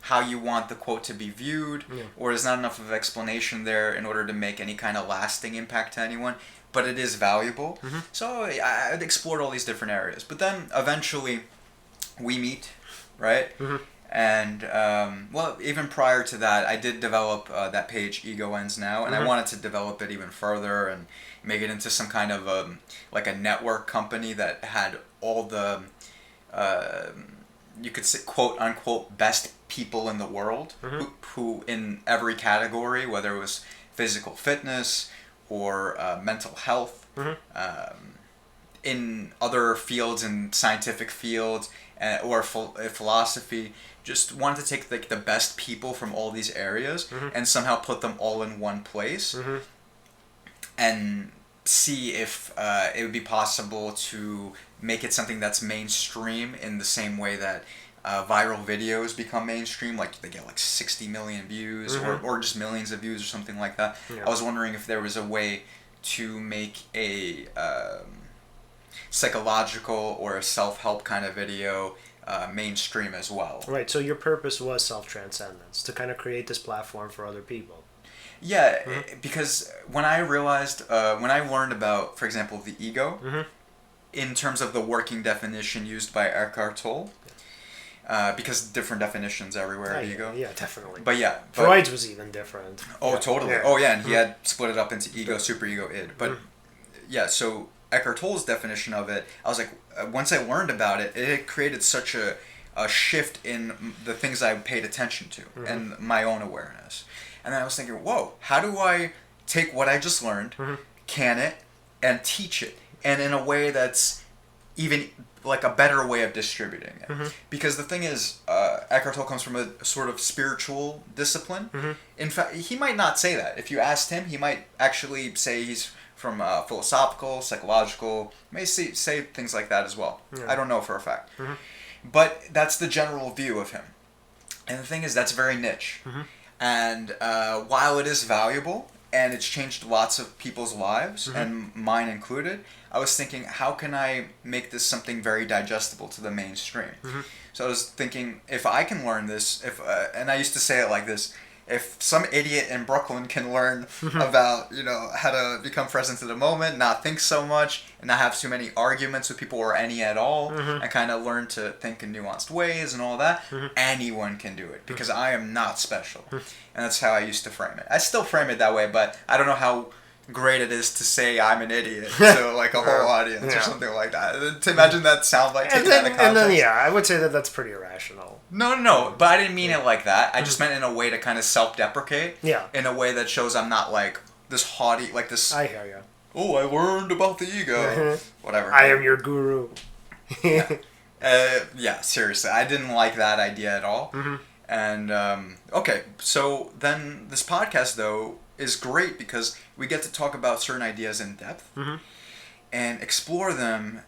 Speaker 1: how you want the quote to be viewed, or there's not enough of explanation there in order to make any kind of lasting impact to anyone, but it is valuable. So I explored all these different areas. But then eventually we meet, right? And, well, even prior to that, I did develop that page, Ego Ends Now, and I wanted to develop it even further and make it into some kind of like a network company that had all the, you could say, quote unquote, best people in the world, who in every category, whether it was physical fitness or mental health, in other fields, in scientific fields, or philosophy, just wanted to take like the best people from all these areas and somehow put them all in one place, and see if it would be possible to make it something that's mainstream in the same way that viral videos become mainstream, like they get like 60 million views, or just millions of views or something like that. I was wondering if there was a way to make a psychological or a self-help kind of video mainstream as well.
Speaker 2: Right, so your purpose was self-transcendence, to kind of create this platform for other people.
Speaker 1: Yeah, because when I realized, when I learned about, for example, the ego, in terms of the working definition used by Eckhart Tolle, because different definitions everywhere of ego.
Speaker 2: Yeah, definitely.
Speaker 1: But yeah.
Speaker 2: Freud's was even different.
Speaker 1: Oh, totally. Oh, yeah, and he had split it up into ego, superego, id. But yeah, so Eckhart Tolle's definition of it, I was like, once I learned about it, it had created such a shift in the things I paid attention to and my own awareness. And then I was thinking, whoa, how do I take what I just learned, can it, and teach it, and in a way that's even like a better way of distributing it? Because the thing is, Eckhart Tolle comes from a sort of spiritual discipline. In fact, he might not say that. If you asked him, he might actually say he's from philosophical, psychological, may say things like that as well. I don't know for a fact. But that's the general view of him. And the thing is, that's very niche. And while it is valuable, and it's changed lots of people's lives, and mine included. I was thinking, how can I make this something very digestible to the mainstream? So I was thinking, if I can learn this, and I used to say it like this, if some idiot in Brooklyn can learn about, how to become present in the moment, not think so much, and not have too many arguments with people or any at all, and kind of learn to think in nuanced ways and all that, anyone can do it, because I am not special. And that's how I used to frame it. I still frame it that way, but I don't know how great it is to say I'm an idiot to like a whole audience or something like that. To imagine that sound like taken out of context.
Speaker 2: And then, I would say that that's pretty irrational.
Speaker 1: No, but I didn't mean it like that. I just meant in a way to kind of self-deprecate.
Speaker 2: Yeah.
Speaker 1: In a way that shows I'm not like this haughty, like this.
Speaker 2: I hear you.
Speaker 1: Oh, I learned about the ego. Whatever.
Speaker 2: I am your guru.
Speaker 1: Yeah, seriously. I didn't like that idea at all. And, okay, so then this podcast, though, is great because we get to talk about certain ideas in depth and explore them,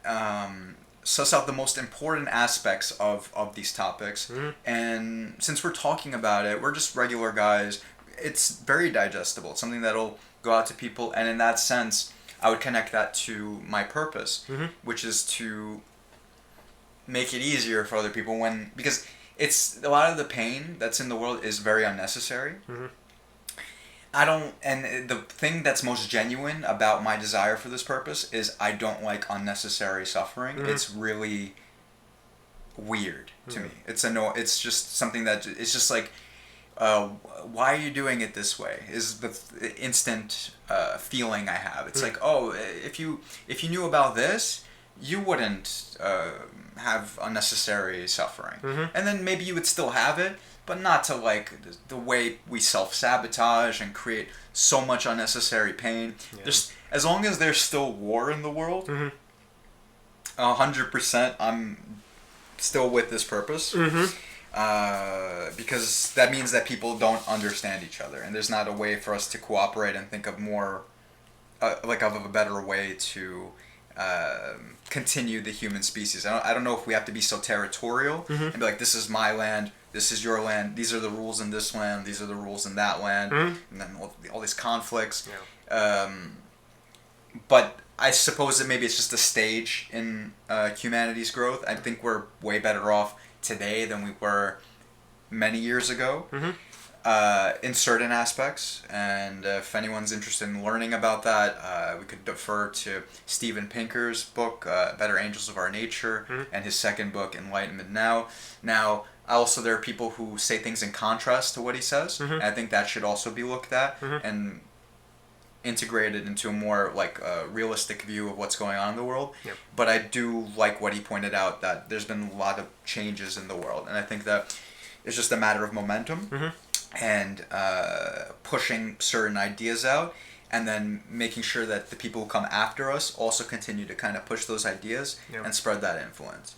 Speaker 1: suss out the most important aspects of these topics. And since we're talking about it, we're just regular guys. It's very digestible. It's something that'll go out to people. And in that sense, I would connect that to my purpose, which is to make it easier for other people because it's a lot of the pain that's in the world is very unnecessary. And the thing that's most genuine about my desire for this purpose is I don't like unnecessary suffering. It's really weird to me. It's just something that, it's just like, why are you doing it this way? Is the instant feeling I have. It's like, oh, if you knew about this, you wouldn't have unnecessary suffering. And then maybe you would still have it, but not to like the way we self-sabotage and create so much unnecessary pain. As long as there's still war in the world, 100% I'm still with this purpose. Because that means that people don't understand each other, and there's not a way for us to cooperate and think of more, of a better way to continue the human species. I don't know if we have to be so territorial and be like, this is my land, this is your land, these are the rules in this land, these are the rules in that land, and then all these conflicts. But I suppose that maybe it's just a stage in humanity's growth. I think we're way better off today than we were many years ago in certain aspects. And if anyone's interested in learning about that, we could defer to Steven Pinker's book, Better Angels of Our Nature, and his second book, Enlightenment Now. Now, also there are people who say things in contrast to what he says, and I think that should also be looked at and integrated into a more realistic view of what's going on in the world. But I do like what he pointed out, that there's been a lot of changes in the world, and I think that it's just a matter of momentum and pushing certain ideas out, and then making sure that the people who come after us also continue to kind of push those ideas and spread that influence.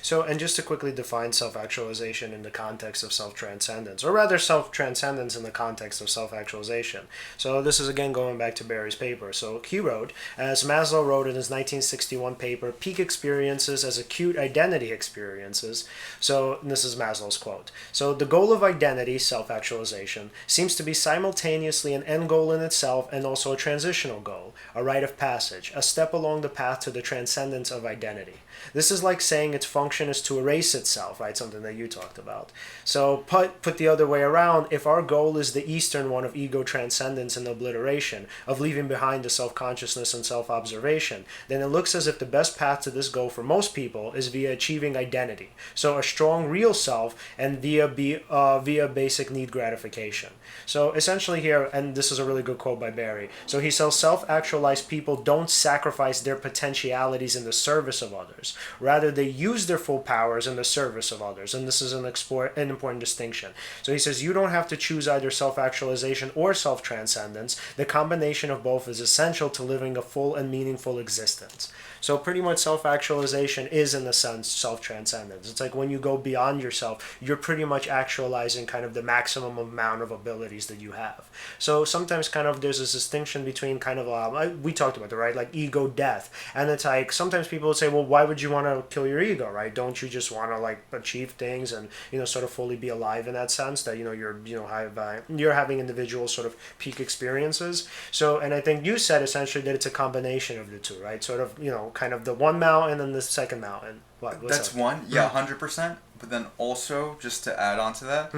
Speaker 2: So, and just to quickly define self-actualization in the context of self-transcendence, or rather self-transcendence in the context of self-actualization. So this is again going back to Barry's paper. So he wrote, as Maslow wrote in his 1961 paper, peak experiences as acute identity experiences. So this is Maslow's quote. So the goal of identity, self-actualization, seems to be simultaneously an end goal in itself and also a transitional goal, a rite of passage, a step along the path to the transcendence of identity. This is like saying its function is to erase itself, right? Something that you talked about. So put the other way around, if our goal is the Eastern one of ego transcendence and obliteration, of leaving behind the self-consciousness and self-observation, then it looks as if the best path to this goal for most people is via achieving identity. So a strong real self and via basic need gratification. So essentially here, and this is a really good quote by Barry, so he says self-actualized people don't sacrifice their potentialities in the service of others. Rather, they use their full powers in the service of others. And this is an important distinction. So he says you don't have to choose either self-actualization or self-transcendence. The combination of both is essential to living a full and meaningful existence. So pretty much self-actualization is, in a sense, self-transcendence. It's like when you go beyond yourself, you're pretty much actualizing kind of the maximum amount of abilities that you have. So sometimes kind of there's this distinction between kind of, we talked about it, right? Like ego death. And it's like sometimes people would say, well, why would you want to kill your ego, right? Don't you just want to like achieve things and, sort of fully be alive in that sense that, you're having individual sort of peak experiences. So, and I think you said essentially that it's a combination of the two, right? Sort of, kind of the one mountain and the second mountain.
Speaker 1: That's
Speaker 2: that?
Speaker 1: one, yeah, 100%. But then also, just to add on to that,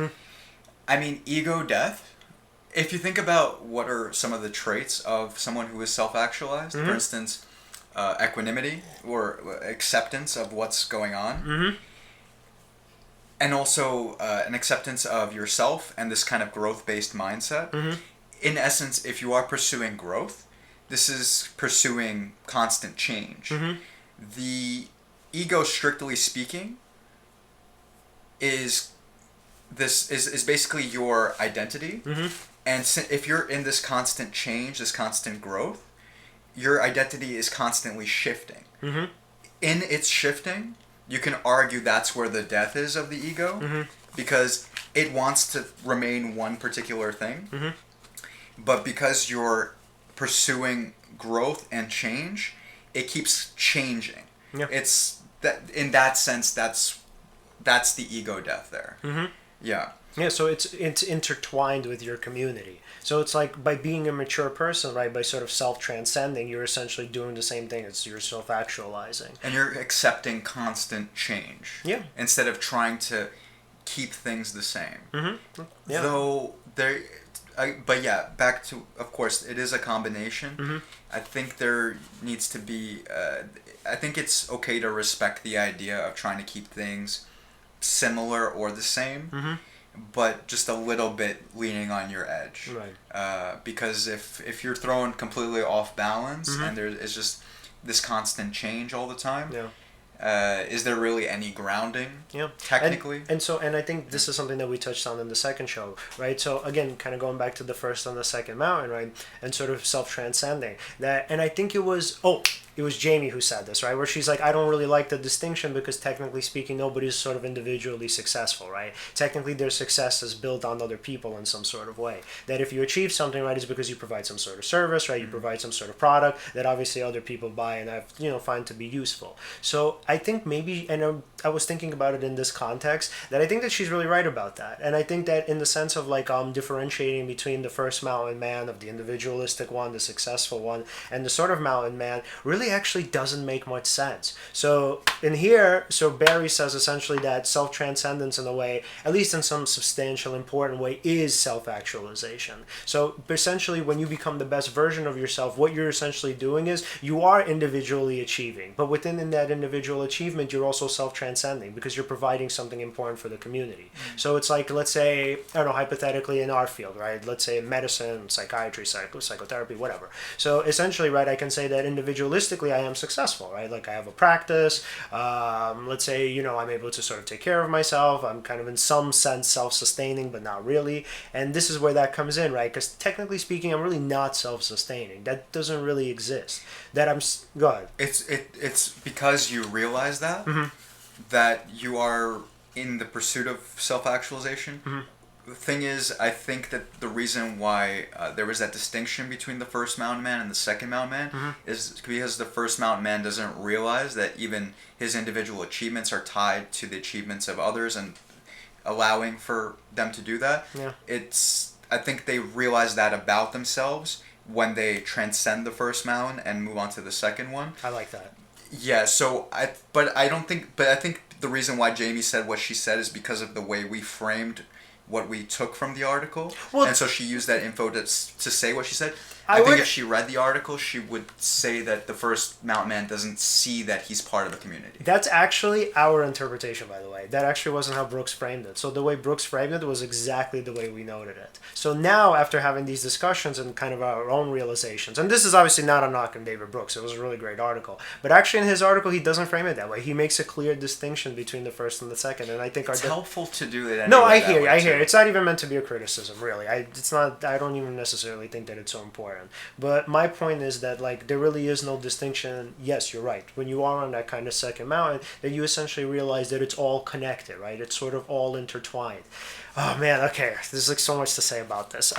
Speaker 1: I mean, ego death, if you think about what are some of the traits of someone who is self-actualized, for instance, equanimity or acceptance of what's going on, and also an acceptance of yourself and this kind of growth-based mindset. In essence, if you are pursuing growth, this is pursuing constant change. The ego, strictly speaking, is basically your identity. And if you're in this constant change, this constant growth, your identity is constantly shifting. In its shifting, you can argue that's where the death is of the ego, because it wants to remain one particular thing. But because you're pursuing growth and change, it keeps changing. It's that, in that sense, that's the ego death there. Yeah.
Speaker 2: Yeah, so it's intertwined with your community. So it's like by being a mature person, right, by sort of self-transcending, you're essentially doing the same thing. It's you're self-actualizing.
Speaker 1: And you're accepting constant change.
Speaker 2: Yeah.
Speaker 1: Instead of trying to keep things the same.
Speaker 2: Yeah.
Speaker 1: Though but yeah, back to, of course, it is a combination. I think there needs to be, I think it's okay to respect the idea of trying to keep things similar or the same, but just a little bit leaning on your edge.
Speaker 2: Right.
Speaker 1: Because if you're thrown completely off balance and it's just this constant change all the time, is there really any grounding?
Speaker 2: Yeah,
Speaker 1: technically.
Speaker 2: And I think this is something that we touched on in the second show, right? So again, kind of going back to the first and the second mountain, right? And sort of self-transcending that. And I think it was Jamie who said this, right? Where she's like, I don't really like the distinction because technically speaking, nobody's sort of individually successful, right? Technically, their success is built on other people in some sort of way. That if you achieve something, right, is because you provide some sort of service, right? You provide some sort of product that obviously other people buy and find to be useful. So I think maybe, and I was thinking about it in this context, that I think that she's really right about that. And I think that in the sense of like differentiating between the first mountain man of the individualistic one, the successful one, and the sort of mountain man really actually doesn't make much sense. So in here, Barry says essentially that self-transcendence in a way, at least in some substantial, important way, is self-actualization. So essentially when you become the best version of yourself, what you're essentially doing is you are individually achieving, but within that individual achievement, you're also self-transcending because you're providing something important for the community. So it's like, let's say, I don't know, hypothetically in our field, right? Let's say medicine, psychiatry, psychotherapy, whatever. So essentially, right, I can say that individualistically I am successful, right? Like I have a practice, let's say, I'm able to sort of take care of myself. I'm kind of in some sense self-sustaining, but not really. And this is where that comes in, right? Because technically speaking, I'm really not self-sustaining. That doesn't really exist. Go ahead.
Speaker 1: It's because you realize that you are in the pursuit of self-actualization. The thing is, I think that the reason why there was that distinction between the first mountain man and the second mountain man is because the first mountain man doesn't realize that even his individual achievements are tied to the achievements of others and allowing for them to do that. I think they realize that about themselves when they transcend the first mountain and move on to the second one.
Speaker 2: I like that.
Speaker 1: Yeah, I think the reason why Jamie said what she said is because of the way we framed what we took from the article. Well, and so she used that info to say what she said. I think if she read the article, she would say that the first mountain man doesn't see that he's part of a community.
Speaker 2: That's actually our interpretation, by the way. That actually wasn't how Brooks framed it. So the way Brooks framed it was exactly the way we noted it. So now, after having these discussions and kind of our own realizations, and this is obviously not a knock on David Brooks. It was a really great article. But actually in his article, he doesn't frame it that way. He makes a clear distinction between the first and the second. And I think
Speaker 1: it's helpful to do it anyway.
Speaker 2: No, I hear you. It's not even meant to be a criticism, really. I don't even necessarily think that it's so important. important. But my point is that like there really is no distinction. Yes, you're right. When you are on that kind of second mountain, that you essentially realize that it's all connected, right? It's sort of all intertwined. Oh man, okay. There's like so much to say about this.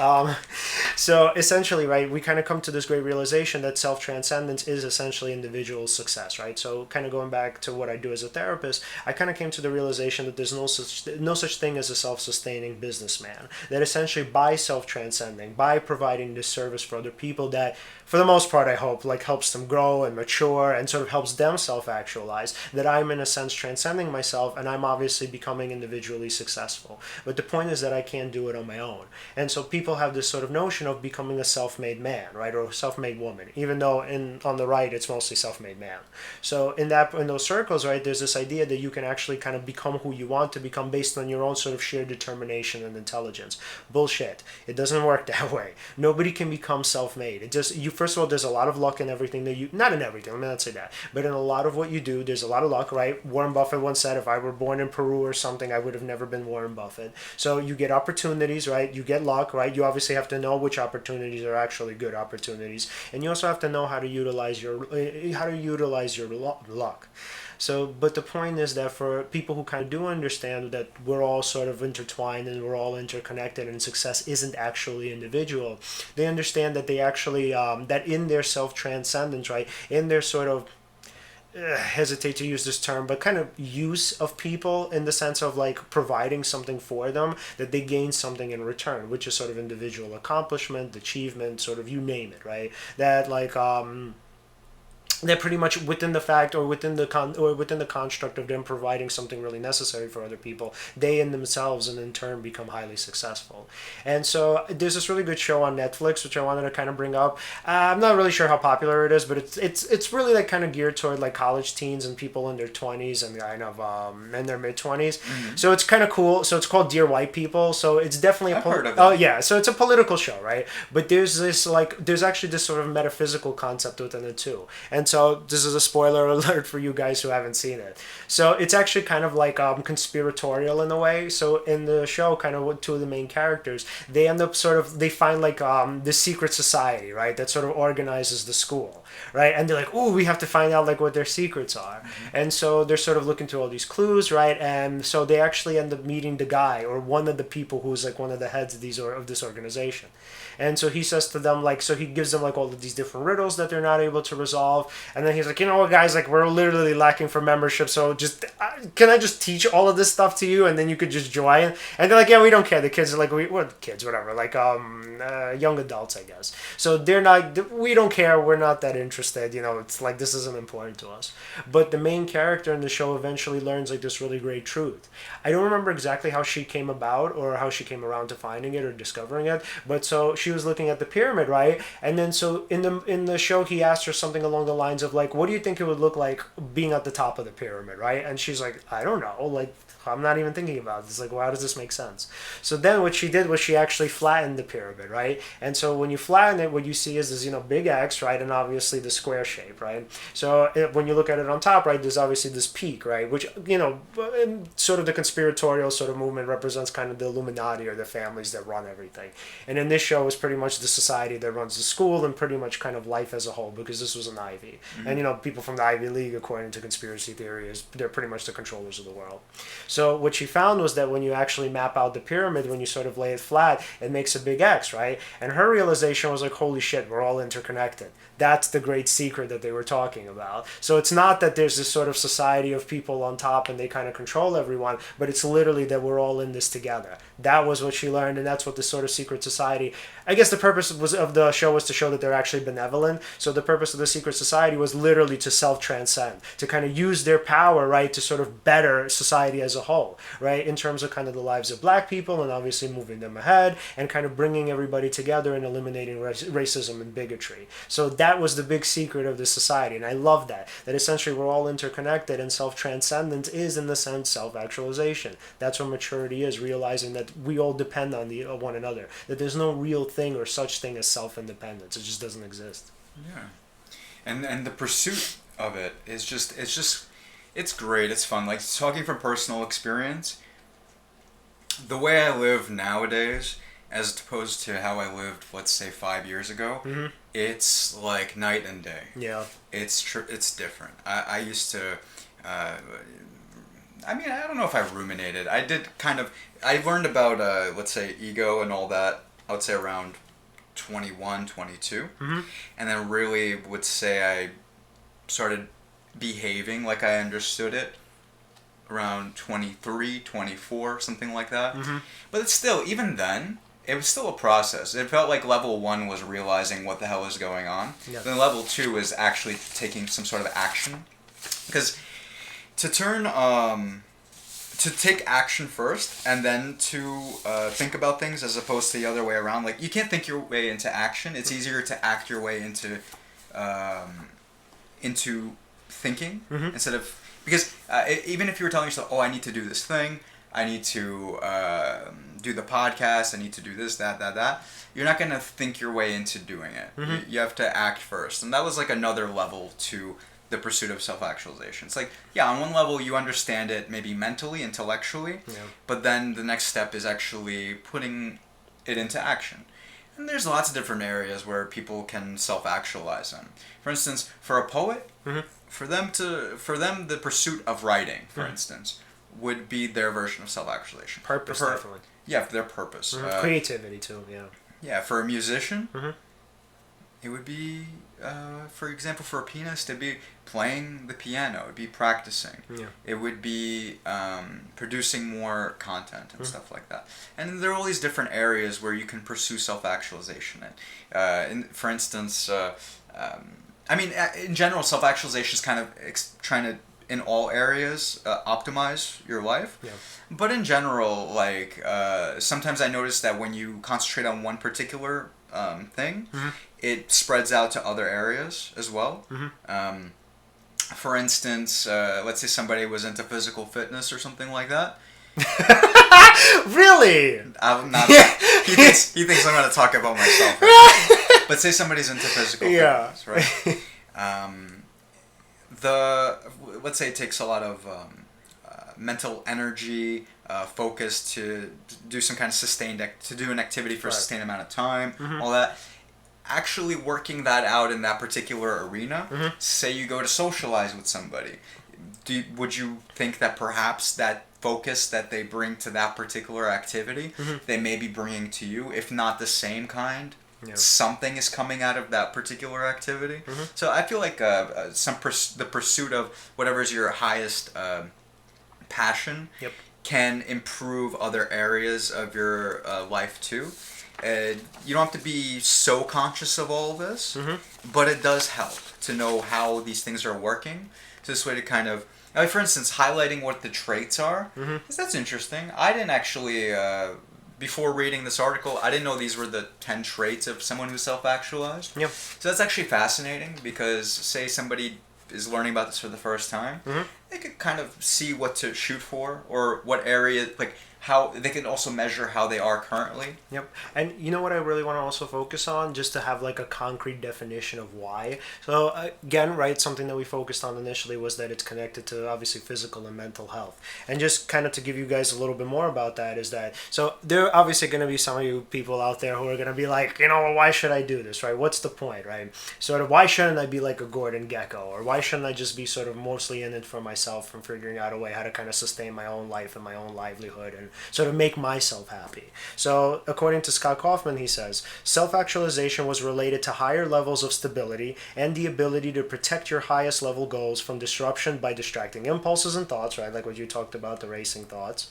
Speaker 2: So essentially, right, we kind of come to this great realization that self-transcendence is essentially individual success, right? So kind of going back to what I do as a therapist, I kind of came to the realization that there's no such thing as a self-sustaining businessman. That essentially by self-transcending, by providing this service for other people, that for the most part, I hope, like helps them grow and mature and sort of helps them self-actualize, that I'm in a sense transcending myself and I'm obviously becoming individually successful. But the point is that I can't do it on my own. And so people have this sort of notion of becoming a self-made man, right, or a self-made woman, even though on the right it's mostly self-made man. So in those circles, right, there's this idea that you can actually kind of become who you want to become based on your own sort of sheer determination and intelligence. Bullshit. It doesn't work that way. Nobody can become self-made. It just you first of all, there's a lot of luck in everything that you, not in everything, let me not say that, but in a lot of what you do, there's a lot of luck, right? Warren Buffett once said, if I were born in Peru or something, I would have never been Warren Buffett. So you get opportunities, right? You get luck, right? You obviously have to know which opportunities are actually good opportunities. And you also have to know how to utilize your luck. So, but the point is that for people who kind of do understand that we're all sort of intertwined and we're all interconnected and success isn't actually individual, they understand that they actually, that in their self-transcendence, right, in their sort of, hesitate to use this term, but kind of use of people in the sense of like providing something for them, that they gain something in return, which is sort of individual accomplishment, achievement, sort of you name it, right? That like, they're pretty much within the fact or within the construct of them providing something really necessary for other people, they in themselves and in turn become highly successful. And so there's this really good show on Netflix which I wanted to kind of bring up. I'm not really sure how popular it is, but it's really like kind of geared toward like college teens and people in their 20s and kind of in their mid 20s. Mm-hmm. So it's kind of cool. So it's called Dear White People. So it's definitely
Speaker 1: I've heard of it.
Speaker 2: Oh yeah, so it's a political show, right? But there's actually this sort of metaphysical concept within it too. And so this is a spoiler alert for you guys who haven't seen it. So it's actually kind of like conspiratorial in a way. So in the show, kind of two of the main characters, they end up they find like this secret society, right, that sort of organizes the school, right? And they're like, ooh, we have to find out like what their secrets are. Mm-hmm. And so they're sort of looking through all these clues, right? And so they actually end up meeting the guy or one of the people who's like one of the heads of this organization. And so he says to them, like, so he gives them like all of these different riddles that they're not able to resolve. And then he's like, you know what, guys, like we're literally lacking for membership. So just, can I just teach all of this stuff to you and then you could just join? And they're like, yeah, we don't care. The kids are like, whatever, like young adults, I guess. So they're not, we don't care. We're not that interested. You know, it's like, this isn't important to us. But the main character in the show eventually learns like this really great truth. I don't remember exactly how she came about or how she came around to finding it or discovering it. But so she was looking at the pyramid, right? And then so in the show, he asked her something along the lines of like, what do you think it would look like being at the top of the pyramid, right? And she's like, I don't know, like I'm not even thinking about it. It's like, well, how does this make sense? So then what she did was she actually flattened the pyramid, right? And so when you flatten it, what you see is this, big X, right? And obviously the square shape, right? So when you look at it on top, right, there's obviously this peak, right? Which, sort of the conspiratorial sort of movement represents kind of the Illuminati or the families that run everything. And in this show is pretty much the society that runs the school and pretty much kind of life as a whole, because this was an Ivy. Mm-hmm. And, people from the Ivy League, according to conspiracy theories, they're pretty much the controllers of the world. So what she found was that when you actually map out the pyramid, when you sort of lay it flat, it makes a big X, right? And her realization was like, holy shit, we're all interconnected. That's the great secret that they were talking about. So it's not that there's this sort of society of people on top and they kind of control everyone, but it's literally that we're all in this together. That was what she learned, and that's what this sort of secret society, I guess the purpose of the show was to show that they're actually benevolent. So the purpose of the secret society was literally to self-transcend, to kind of use their power, right, to sort of better society as a whole, right, in terms of kind of the lives of black people and obviously moving them ahead and kind of bringing everybody together and eliminating racism and bigotry. So that was the big secret of this society, and I love that essentially we're all interconnected, and self-transcendence is, in the sense, self-actualization. That's what maturity is, realizing that we all depend on one another, that there's no real thing or such thing as self-independence. It just doesn't exist.
Speaker 1: Yeah. And the pursuit of it is it's great, it's fun. Like, talking from personal experience, the way I live nowadays, as opposed to how I lived, let's say 5 years ago, it's like night and day.
Speaker 2: Yeah.
Speaker 1: It's different. I used to, I mean, I don't know if I ruminated. I did kind of, I learned about, let's say, ego and all that, I would say around 21, 22. And then really would say I started behaving like I understood it around 23, 24, something like that. But it's still, even then, it was still a process. It felt like level 1 was realizing what the hell is going on.
Speaker 2: Yeah.
Speaker 1: Then level 2 is actually taking some sort of action. Because to take action first and then to think about things as opposed to the other way around. Like, you can't think your way into action. It's easier to act your way into thinking instead of, because even if you were telling yourself, oh, I need to do this thing, I need to do the podcast, I need to do this, that, you're not going to think your way into doing it. You have to act first. And that was like another level to the pursuit of self-actualization. It's like, yeah, on one level you understand it maybe mentally, intellectually, but then the next step is actually putting it into action. And there's lots of different areas where people can self-actualize in. For instance, for a poet, for them the pursuit of writing, for instance, would be their version of self-actualization.
Speaker 2: Purpose, definitely.
Speaker 1: Yeah, for their purpose.
Speaker 2: Creativity too, yeah.
Speaker 1: Yeah, for a musician, it would be, for example, for a pianist, it'd be playing the piano, it'd be practicing.
Speaker 2: Yeah.
Speaker 1: It would be producing more content and stuff like that. And there are all these different areas where you can pursue self-actualization. For instance, I mean, in general, self-actualization is kind of trying to, in all areas, optimize your life.
Speaker 2: Yeah.
Speaker 1: But in general, like, sometimes I notice that when you concentrate on one particular thing, it spreads out to other areas as well. For instance, let's say somebody was into physical fitness or something like that.
Speaker 2: Really?
Speaker 1: I'm not. He thinks I'm going to talk about myself. Right? But say somebody's into physical fitness, right? Let's say it takes a lot of mental energy, focus to do some kind of to do an activity for a sustained amount of time, all that. Actually working that out in that particular arena, say you go to socialize with somebody, would you think that perhaps that focus that they bring to that particular activity, they may be bringing to you, if not the same kind? Yeah. Something is coming out of that particular activity. So I feel like the pursuit of whatever is your highest passion can improve other areas of your life too. You don't have to be so conscious of all of this, but it does help to know how these things are working. So this way to kind of, like, for instance, highlighting what the traits are, because that's interesting. I didn't actually, before reading this article, I didn't know these were the 10 traits of someone who's self-actualized.
Speaker 2: Yep.
Speaker 1: So that's actually fascinating because, say somebody is learning about this for the first time, they could kind of see what to shoot for or what area, like how they can also measure how they are currently.
Speaker 2: Yep. And you know what I really want to also focus on, just to have like a concrete definition of why. So again, right, something that we focused on initially was that it's connected to obviously physical and mental health. And just kind of to give you guys a little bit more about that is that, so there are obviously going to be some of you people out there who are going to be like, you know, well, why should I do this, right? What's the point, right? Sort of, why shouldn't I be like a Gordon Gekko? Or why shouldn't I just be sort of mostly in it for myself and figuring out a way how to kind of sustain my own life and my own livelihood and sort of make myself happy? So according to Scott Kaufman, he says, self-actualization was related to higher levels of stability and the ability to protect your highest level goals from disruption by distracting impulses and thoughts, right? Like what you talked about, the racing thoughts.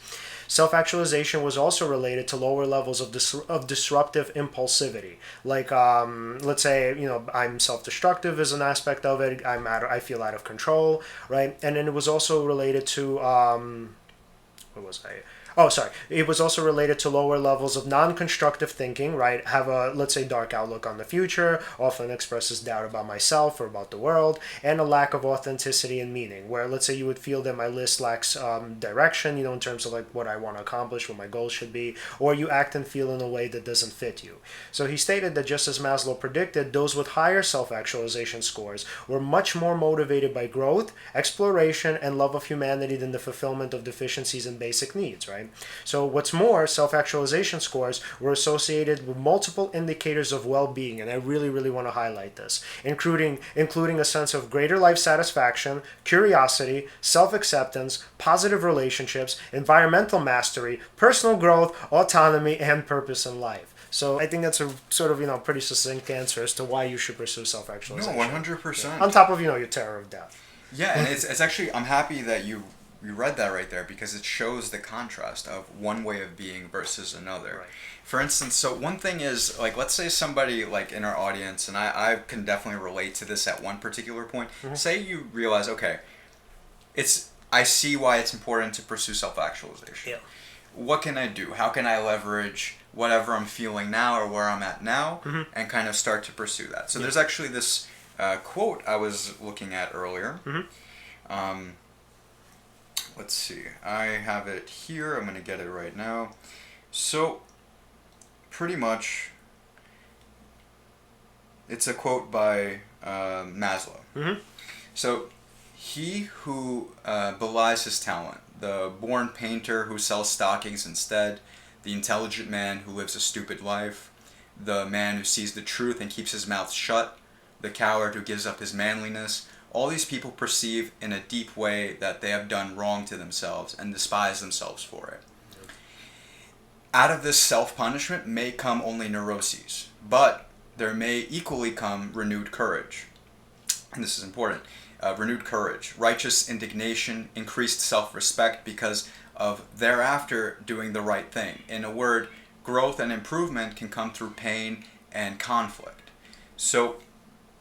Speaker 2: Self-actualization was also related to lower levels of disruptive impulsivity. Like, let's say, you know, I'm self-destructive is an aspect of it. I feel out of control, right? And then it was also related to, what was I? Oh, sorry. It was also related to lower levels of non-constructive thinking, right? Have a, let's say, dark outlook on the future, often expresses doubt about myself or about the world, and a lack of authenticity and meaning, where, let's say, you would feel that my list lacks direction, you know, in terms of like what I want to accomplish, what my goals should be, or you act and feel in a way that doesn't fit you. So he stated that just as Maslow predicted, those with higher self-actualization scores were much more motivated by growth, exploration, and love of humanity than the fulfillment of deficiencies and basic needs, right? right? So what's more, self-actualization scores were associated with multiple indicators of well-being, and I really, really want to highlight this, including a sense of greater life satisfaction, curiosity, self-acceptance, positive relationships, environmental mastery, personal growth, autonomy, and purpose in life. So I think that's a sort of, pretty succinct answer as to why you should pursue self-actualization.
Speaker 1: No, 100%.
Speaker 2: On top of, your terror of death.
Speaker 1: Yeah, and it's actually, I'm happy that you read that right there, because it shows the contrast of one way of being versus another.
Speaker 2: Right.
Speaker 1: For instance, so one thing is, like, let's say somebody, like, in our audience, and I can definitely relate to this at one particular point. Mm-hmm. Say you realize, okay, I see why it's important to pursue self-actualization.
Speaker 2: Yeah.
Speaker 1: What can I do? How can I leverage whatever I'm feeling now or where I'm at now, mm-hmm. and kind of start to pursue that? So there's actually this quote I was looking at earlier. Mm-hmm. Let's see. I have it here. I'm going to get it right now. So, pretty much, it's a quote by Maslow. Mm-hmm. So, he who belies his talent, the born painter who sells stockings instead, the intelligent man who lives a stupid life, the man who sees the truth and keeps his mouth shut, the coward who gives up his manliness, all these people perceive in a deep way that they have done wrong to themselves and despise themselves for it. Yep. Out of this self-punishment may come only neuroses, but there may equally come renewed courage. And this is important. Renewed courage, righteous indignation, increased self-respect because of thereafter doing the right thing. In a word, growth and improvement can come through pain and conflict. So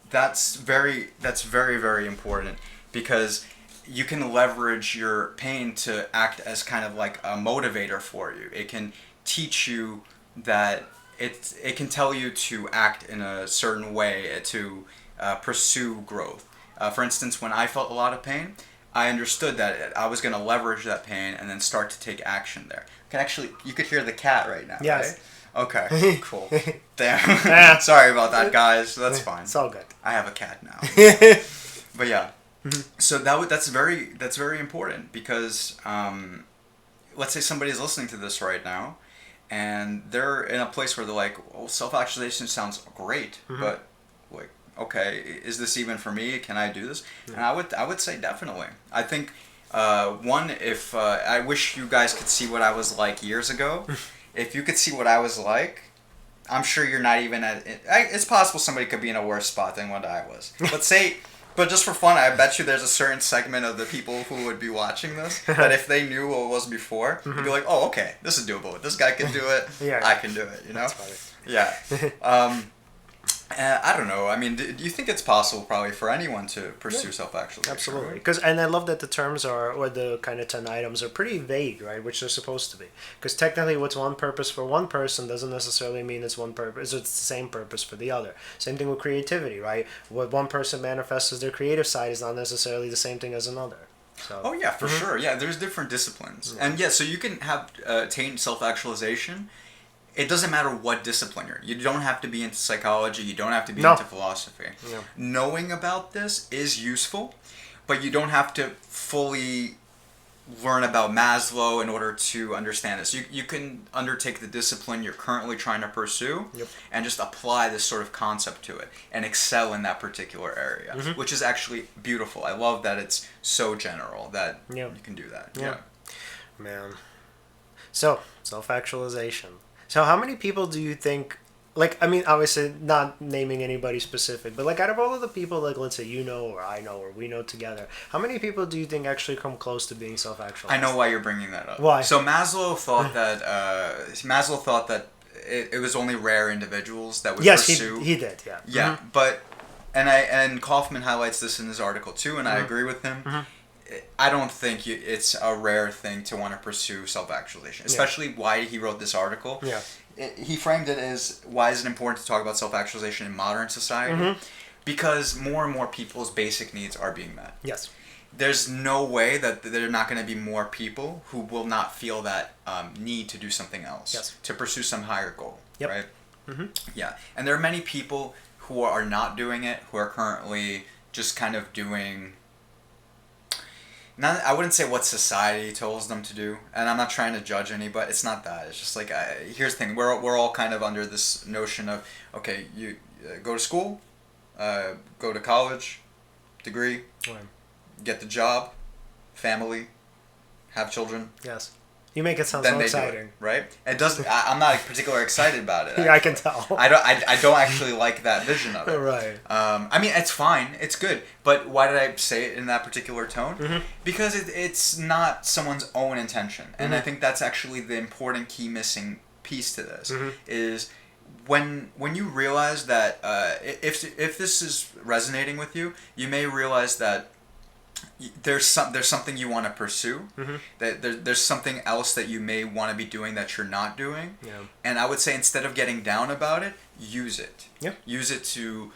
Speaker 1: that's very, very important, because you can leverage your pain to act as kind of like a motivator for you. It can teach you that it can tell you to act in a certain way to pursue growth. For instance, when I felt a lot of pain, I understood that I was going to leverage that pain and then start to take action there. You could hear the cat right now.
Speaker 2: Yes.
Speaker 1: Right? Okay, cool. Damn. Sorry about that, guys. That's fine.
Speaker 2: It's all good.
Speaker 1: I have a cat now. But yeah. So that's very important, because let's say somebody's listening to this right now and they're in a place where they're like, "Oh, self-actualization sounds great, but like, okay, is this even for me? Can I do this?" Yeah. And I would say definitely. I think if I wish you guys could see what I was like years ago. If you could see what I was like, I'm sure you're not even at it. It's possible somebody could be in a worse spot than what I was. But just for fun, I bet you there's a certain segment of the people who would be watching this that if they knew what it was before, they'd be like, "Oh, okay, this is doable. This guy can do it. Yeah. I can do it." You know?
Speaker 2: That's funny.
Speaker 1: Yeah. I don't know. I mean, do you think it's possible probably for anyone to pursue self-actualization?
Speaker 2: Absolutely. And I love that the terms or the kind of 10 items are pretty vague, right? Which they're supposed to be. Because technically what's one purpose for one person doesn't necessarily mean it's one purpose. It's the same purpose for the other. Same thing with creativity, right? What one person manifests as their creative side is not necessarily the same thing as another. So.
Speaker 1: Oh, yeah, for sure. Yeah, there's different disciplines. Yeah. And yeah, so you can have attain self-actualization. It doesn't matter what discipline you're in. You don't have to be into psychology. You don't have to be into philosophy. Yeah. Knowing about this is useful, but you don't have to fully learn about Maslow in order to understand this. You can undertake the discipline you're currently trying to pursue and just apply this sort of concept to it and excel in that particular area, which is actually beautiful. I love that it's so general that you can do that. Yeah.
Speaker 2: Man. So, self-actualization. So how many people do you think, like, I mean, obviously not naming anybody specific, but like out of all of the people, like, let's say you know, or I know, or we know together, how many people do you think actually come close to being self-actualized?
Speaker 1: I know why you're bringing that up.
Speaker 2: Why?
Speaker 1: So Maslow thought that it was only rare individuals that would pursue.
Speaker 2: Yes, he did, yeah.
Speaker 1: Yeah, but, and Kaufman highlights this in his article too, and I agree with him. I don't think it's a rare thing to want to pursue self-actualization, especially why he wrote this article. Yeah. He framed it as, why is it important to talk about self-actualization in modern society? Because more and more people's basic needs are being met.
Speaker 2: Yes.
Speaker 1: There's no way that there are not going to be more people who will not feel that need to do something else, to pursue some higher goal, right? Yeah. And there are many people who are not doing it, who are currently just kind of doing... not, I wouldn't say what society tells them to do, and I'm not trying to judge anybody. It's not that. It's just like here's the thing: we're all kind of under this notion of okay, you go to school, go to college, degree,
Speaker 2: Right.
Speaker 1: get the job, family, have children.
Speaker 2: Yes. You make it sound
Speaker 1: Then
Speaker 2: so
Speaker 1: they
Speaker 2: exciting.
Speaker 1: do it, right? It doesn't. I'm not particularly excited about it.
Speaker 2: Yeah, I can tell.
Speaker 1: I don't actually like that vision of it.
Speaker 2: Right.
Speaker 1: I mean, it's fine. It's good. But why did I say it in that particular tone?
Speaker 2: Mm-hmm.
Speaker 1: Because it's not someone's own intention. And
Speaker 2: Mm-hmm.
Speaker 1: I think that's actually the important key missing piece to this
Speaker 2: Mm-hmm.
Speaker 1: is when you realize that if this is resonating with you, you may realize that there's something you want to pursue.
Speaker 2: Mm-hmm.
Speaker 1: That there's something else that you may want to be doing that you're not doing.
Speaker 2: Yeah.
Speaker 1: And I would say instead of getting down about it, use it.
Speaker 2: Yeah.
Speaker 1: Use it to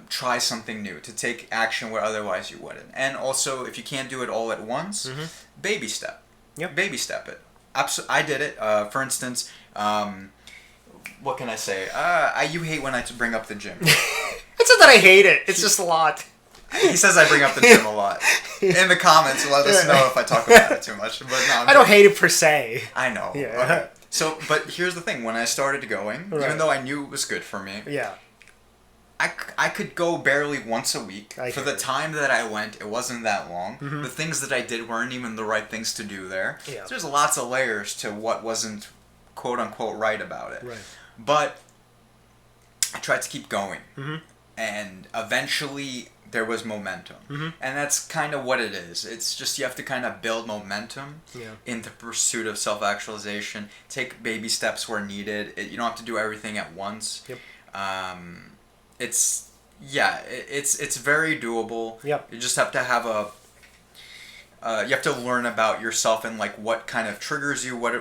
Speaker 1: try something new, to take action where otherwise you wouldn't. And also, if you can't do it all at once,
Speaker 2: Mm-hmm.
Speaker 1: baby step.
Speaker 2: Yep.
Speaker 1: Baby step it. I did it. For instance, what can I say? You hate when I bring up the gym.
Speaker 2: It's not that I hate it. It's just a lot.
Speaker 1: He says I bring up the gym a lot. In the comments, let us know if I talk about it too much. But no,
Speaker 2: I don't hate it per se.
Speaker 1: I know.
Speaker 2: Yeah.
Speaker 1: Okay. So, but here's the thing. When I started going,
Speaker 2: Right.
Speaker 1: even though I knew it was good for me,
Speaker 2: Yeah.
Speaker 1: I could go barely once a week.
Speaker 2: I
Speaker 1: For
Speaker 2: hear
Speaker 1: the
Speaker 2: you.
Speaker 1: time that I went, it wasn't that long.
Speaker 2: Mhm.
Speaker 1: The things that I did weren't even the right things to do there.
Speaker 2: Yeah.
Speaker 1: So there's lots of layers to what wasn't quote unquote right about it.
Speaker 2: Right.
Speaker 1: But I tried to keep going.
Speaker 2: Mm-hmm.
Speaker 1: And eventually there was momentum.
Speaker 2: Mm-hmm.
Speaker 1: And that's kind of what it is. It's just you have to kind of build momentum
Speaker 2: Yeah.
Speaker 1: in the pursuit of self-actualization. Take baby steps where needed. You don't have to do everything at once.
Speaker 2: Yep.
Speaker 1: It's very doable.
Speaker 2: Yep.
Speaker 1: You just have to have you have to learn about yourself and like what kind of triggers you, what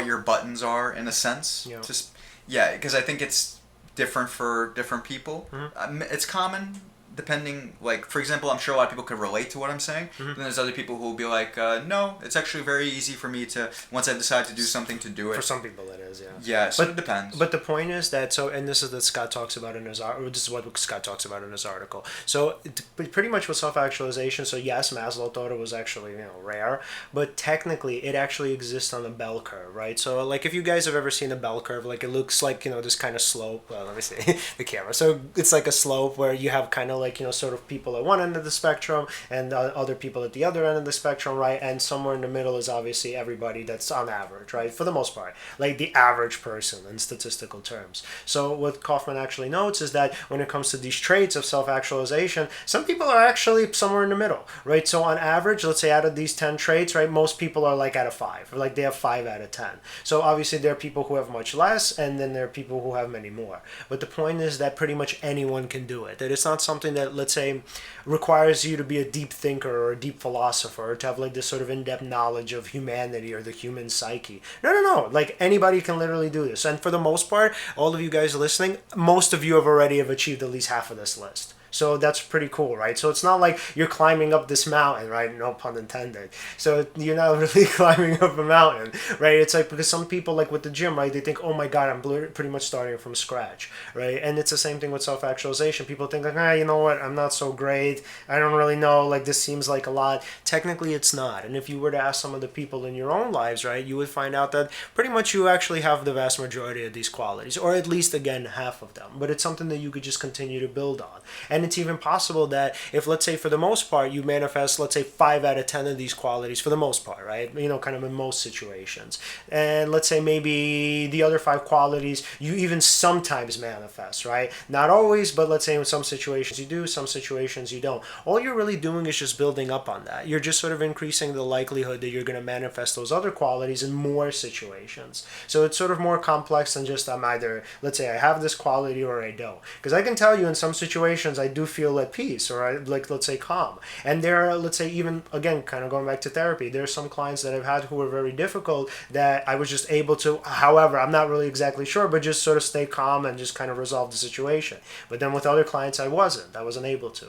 Speaker 1: your buttons are in a sense.
Speaker 2: Yeah.
Speaker 1: Because I think it's different for different people.
Speaker 2: Mm-hmm.
Speaker 1: It's common depending, like, for example, I'm sure a lot of people could relate to what I'm saying.
Speaker 2: Mm-hmm.
Speaker 1: Then there's other people who will be like, no, it's actually very easy for me to, once I decide to do something, to do it.
Speaker 2: For some people, it is, yeah.
Speaker 1: Yeah, so it depends.
Speaker 2: But the point is that, and this is what Scott talks about in his this is what Scott talks about in his article. So pretty much with self-actualization, so yes, Maslow thought it was actually, rare, but technically it actually exists on a bell curve, right? So like if you guys have ever seen a bell curve, like it looks like, this kind of slope. Well, let me see the camera. So it's like a slope where you have kind of like, sort of people at one end of the spectrum and other people at the other end of the spectrum, right? And somewhere in the middle is obviously everybody that's on average, right? For the most part, like the average person in statistical terms. So what Kaufman actually notes is that when it comes to these traits of self-actualization, some people are actually somewhere in the middle, right? So on average, let's say out of these 10 traits, right, most people are like at a 5, or like they have 5 out of 10. So obviously there are people who have much less, and then there are people who have many more. But the point is that pretty much anyone can do it. That it's not something that, let's say, requires you to be a deep thinker or a deep philosopher or to have like this sort of in-depth knowledge of humanity or the human psyche. No. Like anybody can literally do this. And for the most part, all of you guys listening, most of you have already achieved at least half of this list. So that's pretty cool, right? So it's not like you're climbing up this mountain, right? No pun intended. So you're not really climbing up a mountain, right? It's like, because some people, like with the gym, right, they think, oh my God, I'm pretty much starting from scratch, right? And it's the same thing with self-actualization. People think like, you know what, I'm not so great. I don't really know, like this seems like a lot. Technically, it's not. And if you were to ask some of the people in your own lives, right, you would find out that pretty much you actually have the vast majority of these qualities, or at least, again, half of them. But it's something that you could just continue to build on. And it's even possible that if, let's say, for the most part, you manifest, let's say, 5 out of 10 of these qualities for the most part, right? Kind of in most situations. And let's say maybe the other 5 qualities you even sometimes manifest, right? Not always, but let's say in some situations you do, some situations you don't. All you're really doing is just building up on that. You're just sort of increasing the likelihood that you're going to manifest those other qualities in more situations. So it's sort of more complex than just I'm either, let's say, I have this quality or I don't. Because I can tell you in some situations I do feel at peace, or I, like, let's say, calm. And there are, let's say, even, again, kind of going back to therapy, there are some clients that I've had who were very difficult that I was just able to, however, I'm not really exactly sure, but just sort of stay calm and just kind of resolve the situation. But then with other clients, I wasn't able to.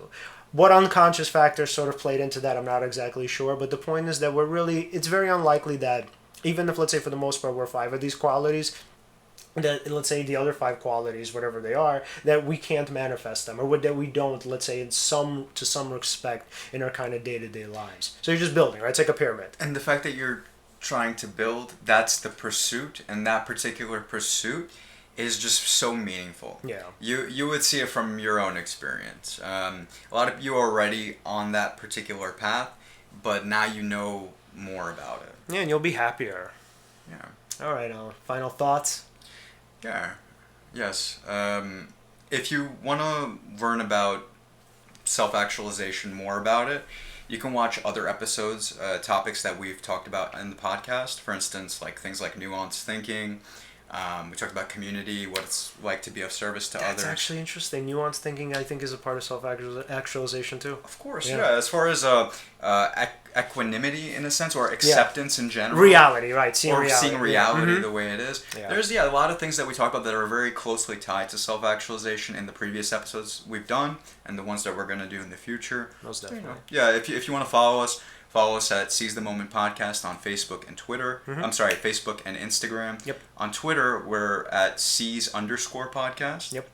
Speaker 2: What unconscious factors sort of played into that, I'm not exactly sure. But the point is that it's very unlikely that, even if, let's say, for the most part, we're 5 of these qualities, that, let's say, the other 5 qualities, whatever they are, that we can't manifest them, or that we don't, let's say, to some respect in our kind of day-to-day lives. So you're just building, right? It's like a pyramid.
Speaker 1: And the fact that you're trying to build, that's the pursuit, and that particular pursuit is just so meaningful.
Speaker 2: Yeah.
Speaker 1: You would see it from your own experience. A lot of you are already on that particular path, but now you know more about it.
Speaker 2: Yeah, and you'll be happier.
Speaker 1: Yeah.
Speaker 2: All right, final thoughts?
Speaker 1: Yeah. Yes. If you want to learn about self-actualization, more about it, you can watch other episodes, topics that we've talked about in the podcast. For instance, like things like nuanced thinking. We talked about community, what it's like to be of service to others.
Speaker 2: That's actually interesting. Nuanced thinking, I think, is a part of self-actualization too.
Speaker 1: Of course, yeah. As far as equanimity, in a sense, or acceptance in general.
Speaker 2: Reality, right. Seeing
Speaker 1: reality the way it is.
Speaker 2: Yeah.
Speaker 1: There's, a lot of things that we talk about that are very closely tied to self-actualization in the previous episodes we've done, and the ones that we're going to do in the future.
Speaker 2: Most definitely.
Speaker 1: If you want to follow us at Seize the Moment Podcast on Facebook and Twitter. I'm sorry, Facebook and Instagram.
Speaker 2: Yep.
Speaker 1: On Twitter, we're at Seize_podcast.
Speaker 2: Yep.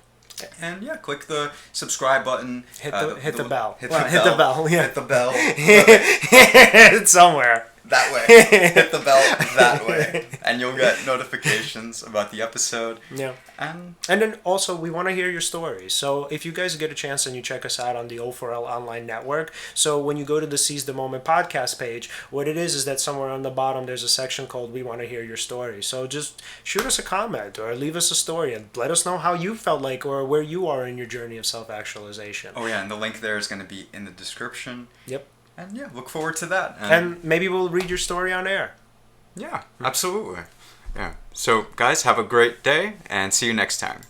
Speaker 1: And click the subscribe button.
Speaker 2: Hit the bell.
Speaker 1: Hit the bell.
Speaker 2: Yeah.
Speaker 1: Hit the bell.
Speaker 2: It's somewhere.
Speaker 1: That way. Hit the bell that way. And you'll get notifications about the episode.
Speaker 2: Yeah.
Speaker 1: And
Speaker 2: then also, we want to hear your stories. So if you guys get a chance and you check us out on the O4L online network, so when you go to the Seize the Moment podcast page, what it is that somewhere on the bottom there's a section called We Want to Hear Your Story. So just shoot us a comment or leave us a story and let us know how you felt like or where you are in your journey of self-actualization.
Speaker 1: Oh yeah, and the link there is going to be in the description.
Speaker 2: Yep.
Speaker 1: And look forward to that.
Speaker 2: And maybe we'll read your story on air.
Speaker 1: Yeah, absolutely. Yeah. So, guys, have a great day and see you next time.